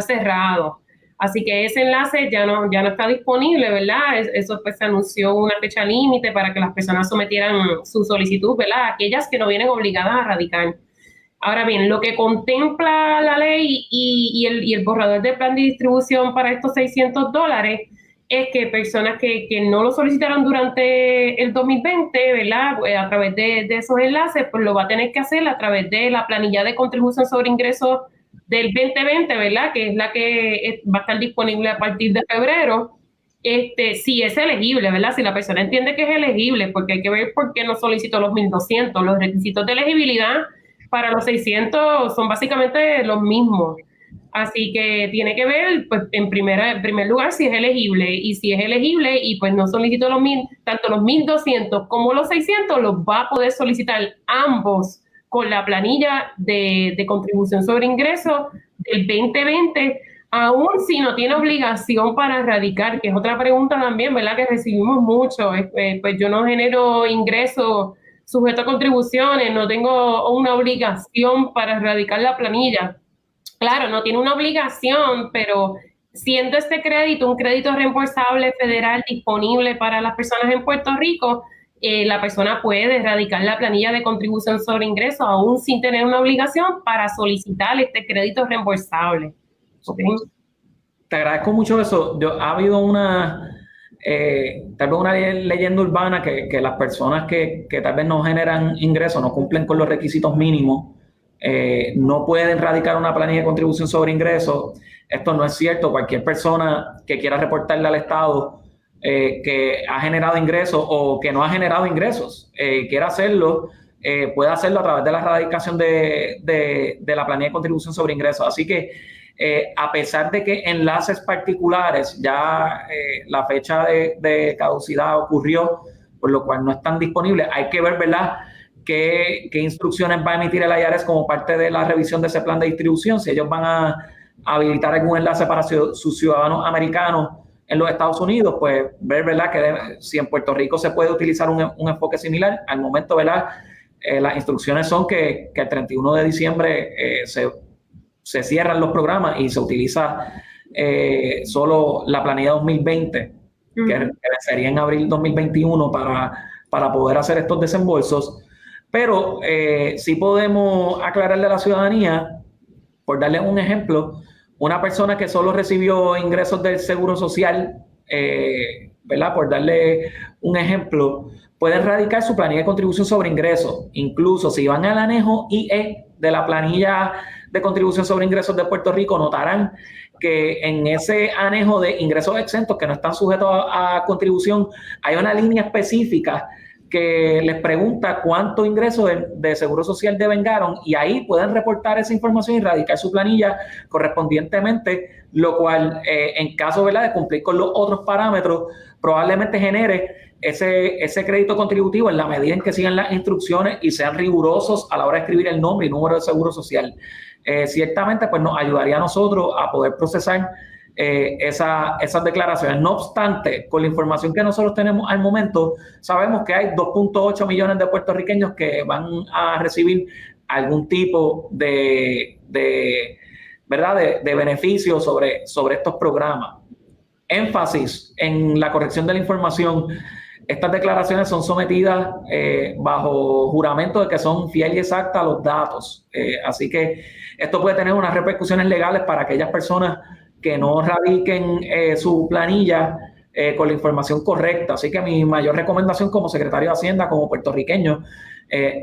cerrado. Así que ese enlace ya no está disponible, ¿verdad? Eso pues se anunció una fecha límite para que las personas sometieran su solicitud, ¿verdad? Aquellas que no vienen obligadas a radicar. Ahora bien, lo que contempla la ley y el borrador de plan de distribución para estos $600 es que personas que no lo solicitaron durante el 2020, ¿verdad?, a través de esos enlaces, pues lo va a tener que hacer a través de la planilla de contribución sobre ingresos del 2020, ¿verdad?, que es la que va a estar disponible a partir de febrero. Si es elegible, ¿verdad?, si la persona entiende que es elegible, porque hay que ver por qué no solicitó los 1,200. Los requisitos de elegibilidad para los 600 son básicamente los mismos. Así que tiene que ver, pues, en primer lugar, si es elegible. Y si es elegible y pues no solicitó tanto los 1,200 como los 600, los va a poder solicitar ambos con la planilla de contribución sobre ingresos del 2020, aún si no tiene obligación para radicar, que es otra pregunta también, ¿verdad?, que recibimos mucho. Pues yo no genero ingresos sujeto a contribuciones, no tengo una obligación para radicar la planilla. Claro, no tiene una obligación, pero siendo este crédito un crédito reembolsable federal disponible para las personas en Puerto Rico, la persona puede erradicar la planilla de contribución sobre ingresos aún sin tener una obligación para solicitar este crédito reembolsable. Okay. Te agradezco mucho eso. Ha habido tal vez una leyenda urbana que las personas que tal vez no generan ingresos, no cumplen con los requisitos mínimos, no pueden radicar una planilla de contribución sobre ingresos. Esto no es cierto. Cualquier persona que quiera reportarle al Estado que ha generado ingresos o que no ha generado ingresos, quiera hacerlo, puede hacerlo a través de la radicación de la planilla de contribución sobre ingresos. Así que a pesar de que enlaces particulares ya la fecha de caducidad ocurrió, por lo cual no están disponibles, hay que ver, ¿verdad?, qué instrucciones va a emitir el IRS como parte de la revisión de ese plan de distribución, si ellos van a habilitar algún enlace para sus ciudadanos americanos en los Estados Unidos, pues ver, ¿verdad?, que si en Puerto Rico se puede utilizar un enfoque similar. Al momento, ¿verdad?, las instrucciones son que el 31 de diciembre se cierran los programas y se utiliza solo la planilla 2020, que sería en abril 2021 para poder hacer estos desembolsos. Pero sí podemos aclararle a la ciudadanía, por darle un ejemplo, una persona que solo recibió ingresos del Seguro Social, ¿verdad?, por darle un ejemplo, pueden radicar su planilla de contribución sobre ingresos. Incluso si van al anejo IE de la planilla de contribución sobre ingresos de Puerto Rico, notarán que en ese anejo de ingresos exentos que no están sujetos a contribución, hay una línea específica que les pregunta cuánto ingreso de Seguro Social devengaron, y ahí pueden reportar esa información y radicar su planilla correspondientemente, lo cual en caso, ¿verdad?, de cumplir con los otros parámetros, probablemente genere ese crédito contributivo en la medida en que sigan las instrucciones y sean rigurosos a la hora de escribir el nombre y número de Seguro Social. Ciertamente pues nos ayudaría a nosotros a poder procesar esas declaraciones. No obstante, con la información que nosotros tenemos al momento, sabemos que hay 2.8 millones de puertorriqueños que van a recibir algún tipo de beneficio sobre estos programas. Énfasis en la corrección de la información. Estas declaraciones son sometidas bajo juramento de que son fieles y exactas a los datos. Así que esto puede tener unas repercusiones legales para aquellas personas que no radiquen su planilla con la información correcta. Así que mi mayor recomendación como secretario de Hacienda, como puertorriqueño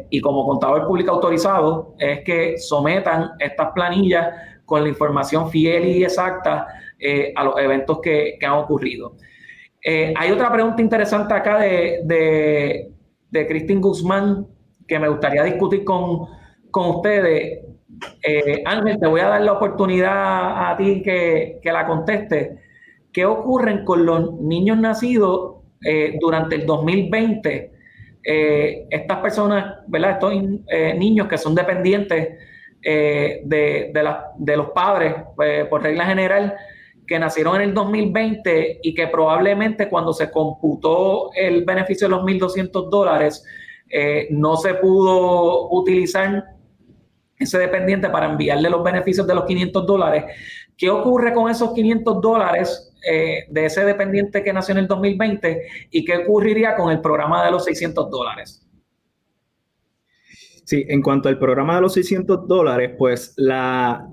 y como contador público autorizado, es que sometan estas planillas con la información fiel y exacta a los eventos que han ocurrido. Hay otra pregunta interesante acá de Cristín Guzmán que me gustaría discutir con ustedes. Ángel, te voy a dar la oportunidad a ti que la conteste. ¿Qué ocurre con los niños nacidos durante el 2020? Estas personas, ¿verdad?, estos niños que son dependientes de los padres, por regla general, que nacieron en el 2020 y que probablemente cuando se computó el beneficio de los $1,200 no se pudo utilizar ese dependiente para enviarle los beneficios de los $500. ¿Qué ocurre con esos $500 de ese dependiente que nació en el 2020 y qué ocurriría con el programa de los $600? Sí, en cuanto al programa de los $600, pues la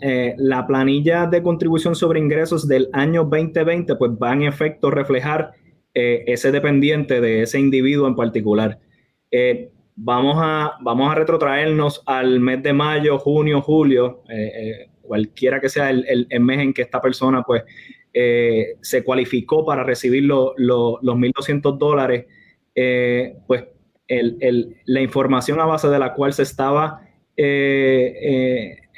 planilla de contribución sobre ingresos del año 2020 pues va en efecto a reflejar ese dependiente de ese individuo en particular. Vamos a retrotraernos al mes de mayo, junio, julio, cualquiera que sea el mes en que esta persona pues se cualificó para recibir los $1,200, pues la información a base de la cual se estaba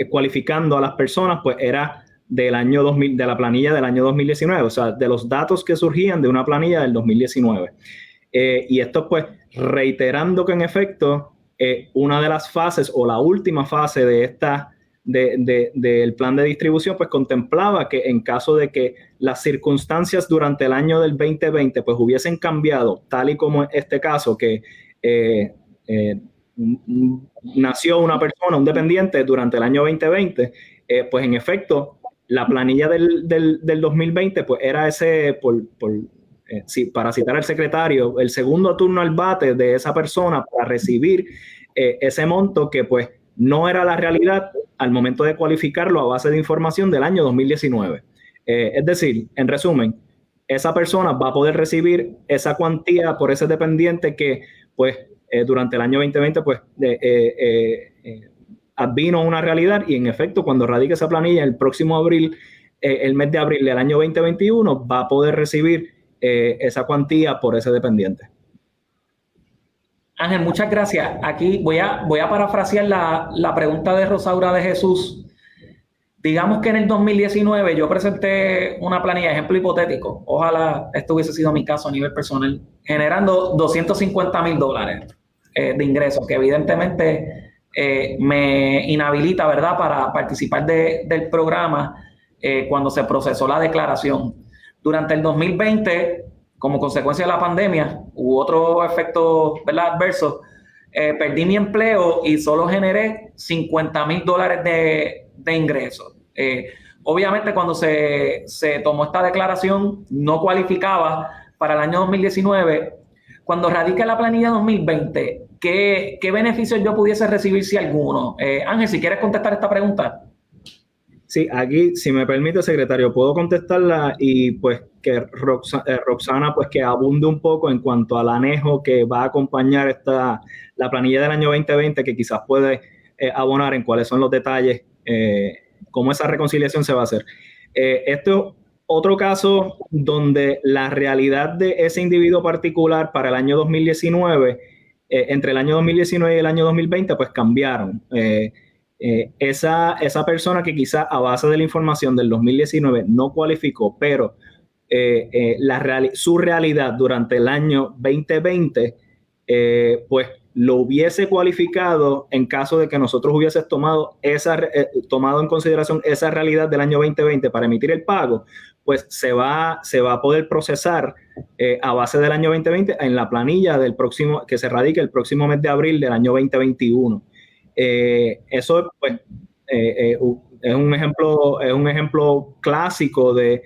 cualificando a las personas, pues era del año 2000, de la planilla del año 2019, o sea, de los datos que surgían de una planilla del 2019. Y esto pues reiterando que en efecto una de las fases o la última fase de del plan de distribución pues contemplaba que en caso de que las circunstancias durante el año del 2020 pues hubiesen cambiado, tal y como en este caso que nació una persona, un dependiente durante el año 2020, pues en efecto la planilla del 2020 pues era ese, sí, para citar al secretario, el segundo turno al bate de esa persona para recibir ese monto que pues no era la realidad al momento de cualificarlo a base de información del año 2019. Es decir, en resumen, esa persona va a poder recibir esa cuantía por ese dependiente que, pues, durante el año 2020, pues, advino una realidad y, en efecto, cuando radique esa planilla el próximo abril, el mes de abril del año 2021, va a poder recibir esa cuantía por ese dependiente. Ángel, muchas gracias. Aquí voy a parafrasear la pregunta de Rosaura de Jesús. Digamos que en el 2019 yo presenté una planilla, ejemplo hipotético, ojalá esto hubiese sido mi caso a nivel personal, generando $250,000 de ingresos, que evidentemente me inhabilita, ¿verdad?, para participar del programa cuando se procesó la declaración. Durante el 2020, como consecuencia de la pandemia, hubo otro efecto, ¿verdad?, adverso. Perdí mi empleo y solo generé $50,000 de ingresos. Obviamente, cuando se tomó esta declaración, no cualificaba para el año 2019. Cuando radique la planilla 2020, ¿qué beneficios yo pudiese recibir, si alguno? Ángel, si quieres contestar esta pregunta. Sí, aquí, si me permite, secretario, puedo contestarla y pues que Roxana pues que abunde un poco en cuanto al anejo que va a acompañar la planilla del año 2020, que quizás puede abonar en cuáles son los detalles, cómo esa reconciliación se va a hacer. Esto es otro caso donde la realidad de ese individuo particular para el año 2019, entre el año 2019 y el año 2020, pues cambiaron. Esa persona que quizá a base de la información del 2019 no cualificó, pero su realidad durante el año 2020, pues lo hubiese cualificado en caso de que nosotros hubiésemos tomado en consideración esa realidad del año 2020 para emitir el pago, pues se va a poder procesar a base del año 2020 en la planilla que se radique el próximo mes de abril del año 2021. Eso pues, es un ejemplo clásico de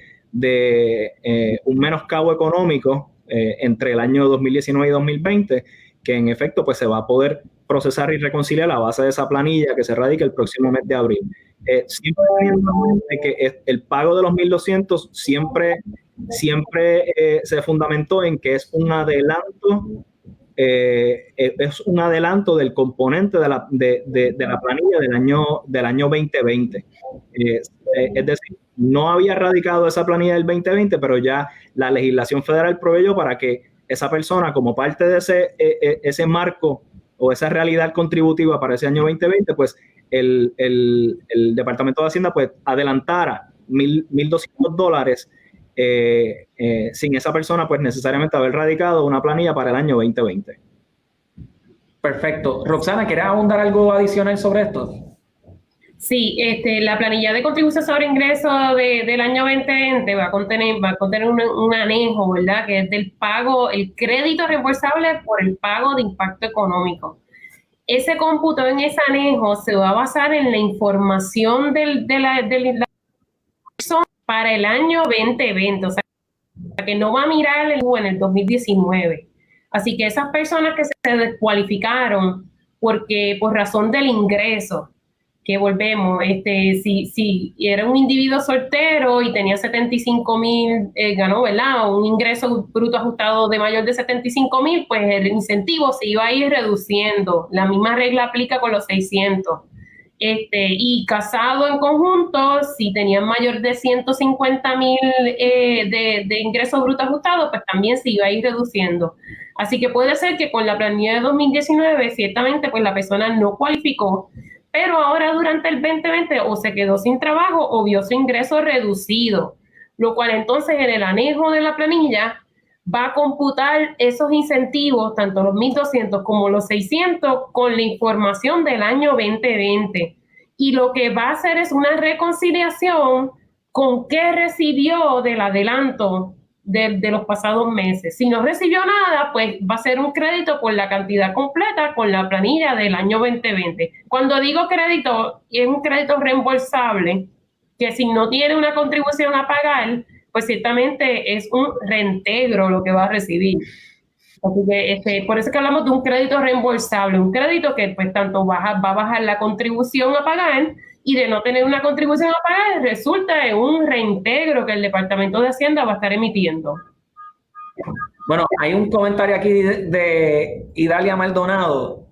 un menoscabo económico entre el año 2019 y 2020, que en efecto pues, se va a poder procesar y reconciliar a base de esa planilla que se radique el próximo mes de abril. Siempre teniendo en mente que el pago de los 1.200 siempre se fundamentó en que es un adelanto. Es un adelanto del componente de la planilla del año 2020. Es decir, no había radicado esa planilla del 2020, pero ya la legislación federal proveyó para que esa persona, como parte de ese marco o esa realidad contributiva para ese año 2020, pues el Departamento de Hacienda pues adelantara $1,200 sin esa persona pues necesariamente haber radicado una planilla para el año 2020. Perfecto. Roxana, ¿quieres abundar algo adicional sobre esto? Sí, la planilla de contribución sobre ingresos del año 2020 va a contener un anejo, ¿verdad?, que es del pago, el crédito reembolsable por el pago de impacto económico. Ese cómputo en ese anejo se va a basar en la información de la persona para el año 2020, o sea, que no va a mirar en el 2019. Así que esas personas que se descualificaron por razón del ingreso, que volvemos, si era un individuo soltero y tenía 75,000, ganó, ¿verdad?, un ingreso bruto ajustado de mayor de 75,000, pues el incentivo se iba a ir reduciendo. La misma regla aplica con los 600. Y casado en conjunto, si tenían mayor de 150,000 de ingresos brutos ajustados, pues también se iba a ir reduciendo. Así que puede ser que con la planilla de 2019, ciertamente, pues la persona no cualificó, pero ahora durante el 2020 o se quedó sin trabajo o vio su ingreso reducido, lo cual entonces en el anejo de la planilla va a computar esos incentivos, tanto los 1.200 como los 600, con la información del año 2020. Y lo que va a hacer es una reconciliación con qué recibió del adelanto de los pasados meses. Si no recibió nada, pues va a ser un crédito por la cantidad completa con la planilla del año 2020. Cuando digo crédito, es un crédito reembolsable, que si no tiene una contribución a pagar, pues ciertamente es un reintegro lo que va a recibir. Así que por eso es que hablamos de un crédito reembolsable, un crédito que pues tanto va a bajar la contribución a pagar y de no tener una contribución a pagar, resulta en un reintegro que el Departamento de Hacienda va a estar emitiendo. Bueno, hay un comentario aquí de Idalia Maldonado.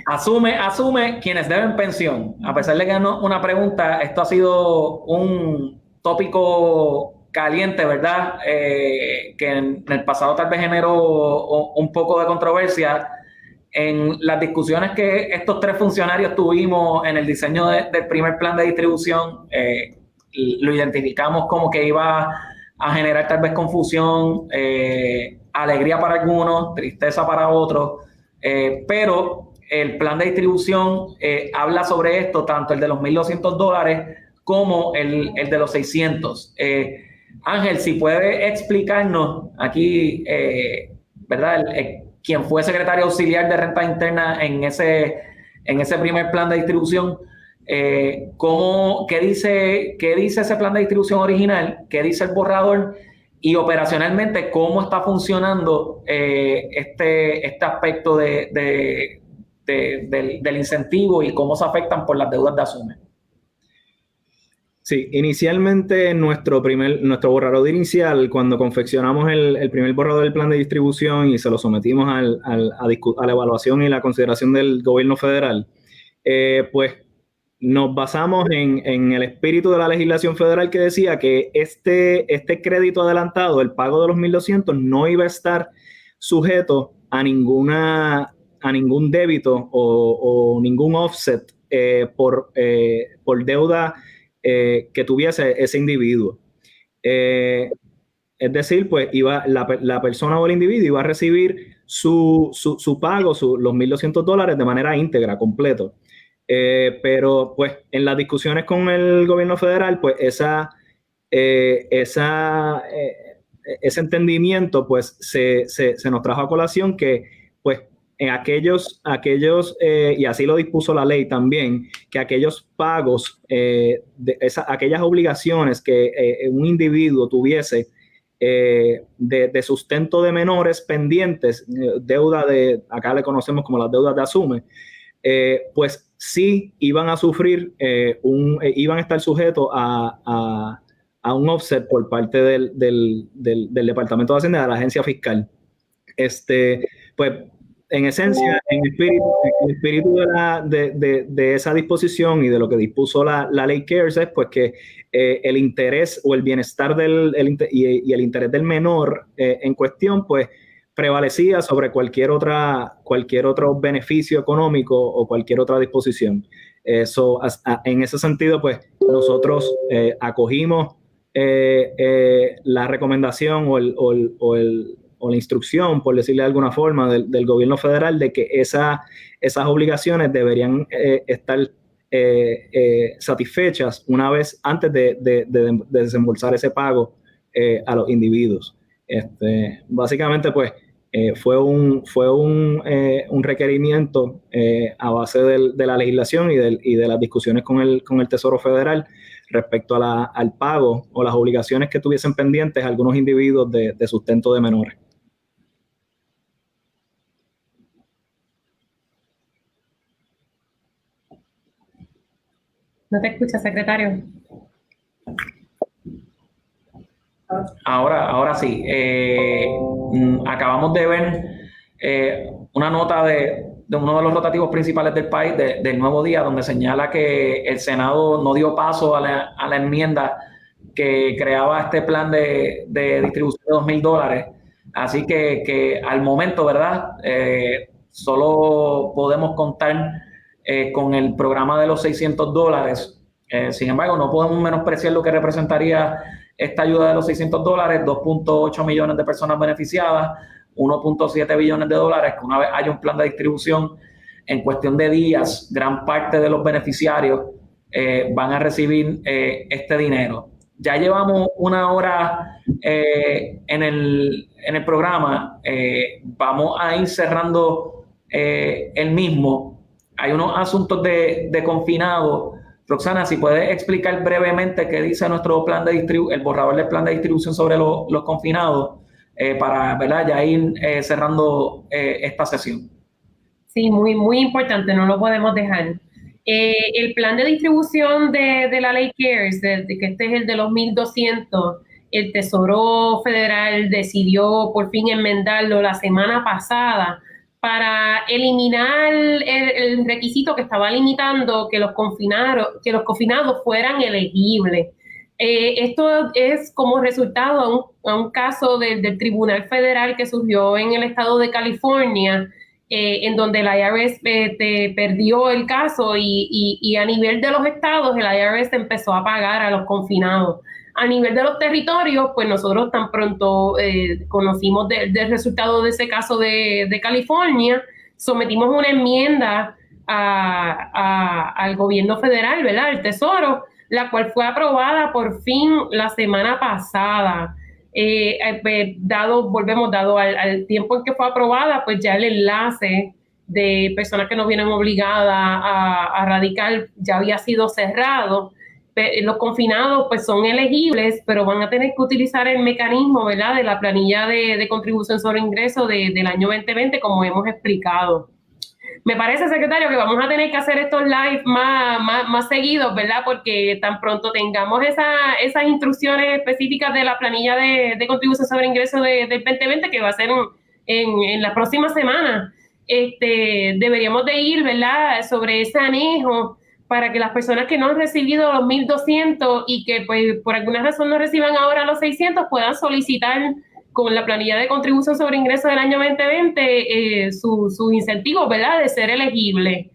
Asume quienes deben pensión. A pesar de que no una pregunta, esto ha sido un tópico caliente, ¿verdad? Que en el pasado tal vez generó un poco de controversia. En las discusiones que estos tres funcionarios tuvimos en el diseño del primer plan de distribución, lo identificamos como que iba a generar tal vez confusión, alegría para algunos, tristeza para otros, pero el plan de distribución habla sobre esto, tanto el de los $1,200 como el de los 600. Ángel, si puede explicarnos aquí, ¿verdad? Quien fue secretario auxiliar de renta interna en ese primer plan de distribución, ¿qué dice ese plan de distribución original? ¿Qué dice el borrador? Y operacionalmente, ¿cómo está funcionando este aspecto del incentivo y cómo se afectan por las deudas de Asume? Sí, inicialmente nuestro borrador inicial, cuando confeccionamos el primer borrador del plan de distribución y se lo sometimos a la evaluación y la consideración del gobierno federal, pues nos basamos en el espíritu de la legislación federal que decía que este crédito adelantado, el pago de los 1,200, no iba a estar sujeto a ningún débito o ningún offset por deuda que tuviese ese individuo. Es decir, pues la persona o el individuo iba a recibir su pago, los $1,200 de manera íntegra, completo. Pero pues en las discusiones con el gobierno federal, pues ese entendimiento pues se nos trajo a colación que pues en aquellos y así lo dispuso la ley también, que aquellos pagos, aquellas obligaciones que un individuo tuviese de sustento de menores pendientes, deuda acá le conocemos como las deudas de Asume, pues sí iban a sufrir, iban a estar sujetos a un offset por parte del Departamento de Hacienda, de la agencia fiscal. Pues en esencia, en el espíritu de esa disposición y de lo que dispuso la ley CARES es pues que el interés o el bienestar y el interés del menor en cuestión pues prevalecía sobre cualquier otro beneficio económico o cualquier otra disposición. En ese sentido, pues nosotros acogimos la recomendación o la instrucción, por decirle de alguna forma, del gobierno federal de que esas obligaciones deberían estar satisfechas una vez antes de desembolsar ese pago a los individuos. Básicamente, pues, fue un requerimiento a base de la legislación y de las discusiones con el Tesoro Federal respecto al pago o las obligaciones que tuviesen pendientes algunos individuos de sustento de menores. No te escuchas, secretario. Ahora sí. Acabamos de ver una nota de uno de los rotativos principales del país, del Nuevo Día, donde señala que el Senado no dio paso a la enmienda que creaba este plan de distribución de $2,000. Así que al momento, ¿verdad? Solo podemos contar con el programa de los $600. Sin embargo, no podemos menospreciar lo que representaría esta ayuda de los $600, 2.8 millones de personas beneficiadas, $1.7 billones, que una vez haya un plan de distribución, en cuestión de días, gran parte de los beneficiarios van a recibir este dinero. Ya llevamos una hora en el programa, vamos a ir cerrando el mismo. Hay unos asuntos de confinado. Roxana, si puedes explicar brevemente qué dice nuestro plan de el borrador del plan de distribución sobre los confinados, para, ¿verdad?, ya ir cerrando esta sesión. Sí, muy, muy importante, no lo podemos dejar. El plan de distribución de la ley CARES, que este es el de los 1.200, el Tesoro Federal decidió por fin enmendarlo la semana pasada para eliminar el requisito que estaba limitando que los confinados fueran elegibles. Esto es como resultado a un caso del Tribunal Federal que surgió en el estado de California, en donde el IRS perdió el caso y a nivel de los estados el IRS empezó a pagar a los confinados. A nivel de los territorios, pues nosotros tan pronto conocimos del resultado de ese caso de California, sometimos una enmienda al gobierno federal, ¿verdad? Al Tesoro, la cual fue aprobada por fin la semana pasada. Dado al tiempo en que fue aprobada, pues ya el enlace de personas que no vienen obligadas a radicar ya había sido cerrado. Los confinados pues son elegibles, pero van a tener que utilizar el mecanismo, ¿verdad?, de la planilla de contribución sobre ingresos del año 2020, como hemos explicado. Me parece, secretario, que vamos a tener que hacer estos live más seguidos, ¿verdad? Porque tan pronto tengamos esas instrucciones específicas de la planilla de contribución sobre ingresos del 2020, que va a ser en la próxima semana, deberíamos de ir, ¿verdad?, sobre ese anejo para que las personas que no han recibido los 1.200 y que pues por alguna razón no reciban ahora los 600 puedan solicitar con la planilla de contribución sobre ingresos del año 2020 sus incentivos, ¿verdad?, de ser elegible.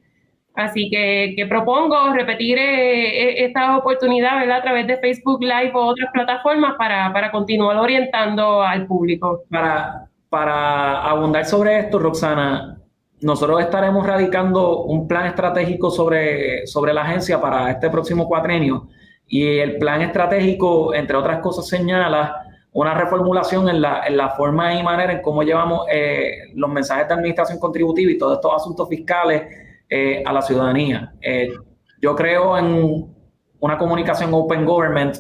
Así que propongo repetir esta oportunidad, ¿verdad?, a través de Facebook Live o otras plataformas para continuar orientando al público. Para abundar sobre esto, Roxana, nosotros estaremos radicando un plan estratégico sobre la agencia para este próximo cuatrenio, y el plan estratégico, entre otras cosas, señala una reformulación en la forma y manera en cómo llevamos los mensajes de administración contributiva y todos estos asuntos fiscales a la ciudadanía. Yo creo en una comunicación open government.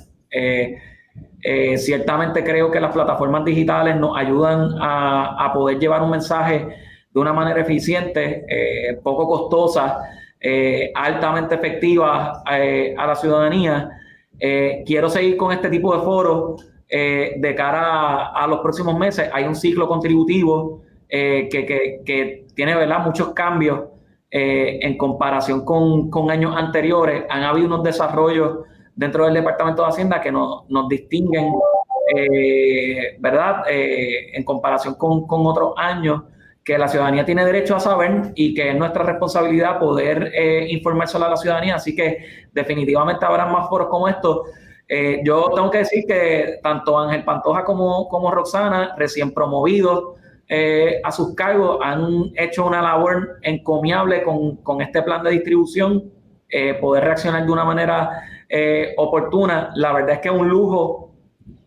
Ciertamente creo que las plataformas digitales nos ayudan a poder llevar un mensaje de una manera eficiente, poco costosa, altamente efectiva a la ciudadanía. Quiero seguir con este tipo de foros de cara a los próximos meses. Hay un ciclo contributivo que tiene, ¿verdad?, muchos cambios en comparación con años anteriores. Han habido unos desarrollos dentro del Departamento de Hacienda que nos distinguen, ¿verdad?, en comparación con otros años, que la ciudadanía tiene derecho a saber y que es nuestra responsabilidad poder informárselo a la ciudadanía. Así que definitivamente habrá más foros como estos. Yo tengo que decir que tanto Ángel Pantoja como Roxana, recién promovidos a sus cargos, han hecho una labor encomiable con este plan de distribución, poder reaccionar de una manera oportuna. La verdad es que es un lujo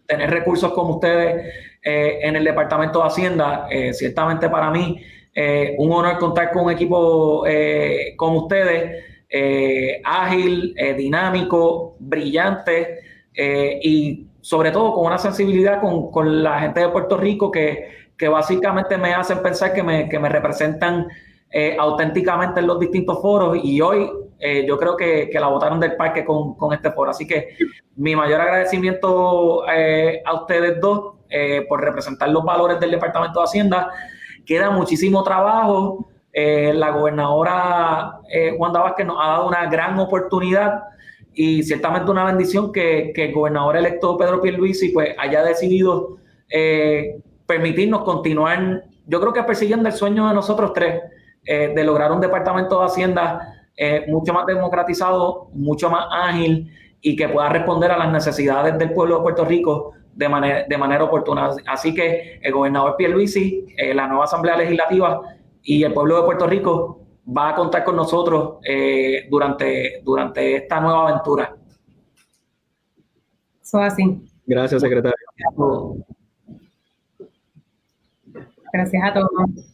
tener recursos como ustedes en el Departamento de Hacienda. Ciertamente para mí un honor contar con un equipo como ustedes, ágil, dinámico, brillante, y sobre todo con una sensibilidad con la gente de Puerto Rico que básicamente me hacen pensar que me representan auténticamente en los distintos foros, y hoy yo creo que la botaron del parque con este foro. Así que mi mayor agradecimiento a ustedes dos por representar los valores del Departamento de Hacienda. Queda muchísimo trabajo. La gobernadora Wanda Vázquez nos ha dado una gran oportunidad, y ciertamente una bendición que el gobernador electo Pedro Pierluisi pues haya decidido permitirnos continuar, yo creo que persiguiendo el sueño de nosotros tres, de lograr un Departamento de Hacienda mucho más democratizado, mucho más ágil, y que pueda responder a las necesidades del pueblo de Puerto Rico de manera oportuna. Así que el gobernador Pierluisi, la nueva Asamblea Legislativa y el pueblo de Puerto Rico va a contar con nosotros durante esta nueva aventura. Eso así. Gracias, secretario. Gracias a todos.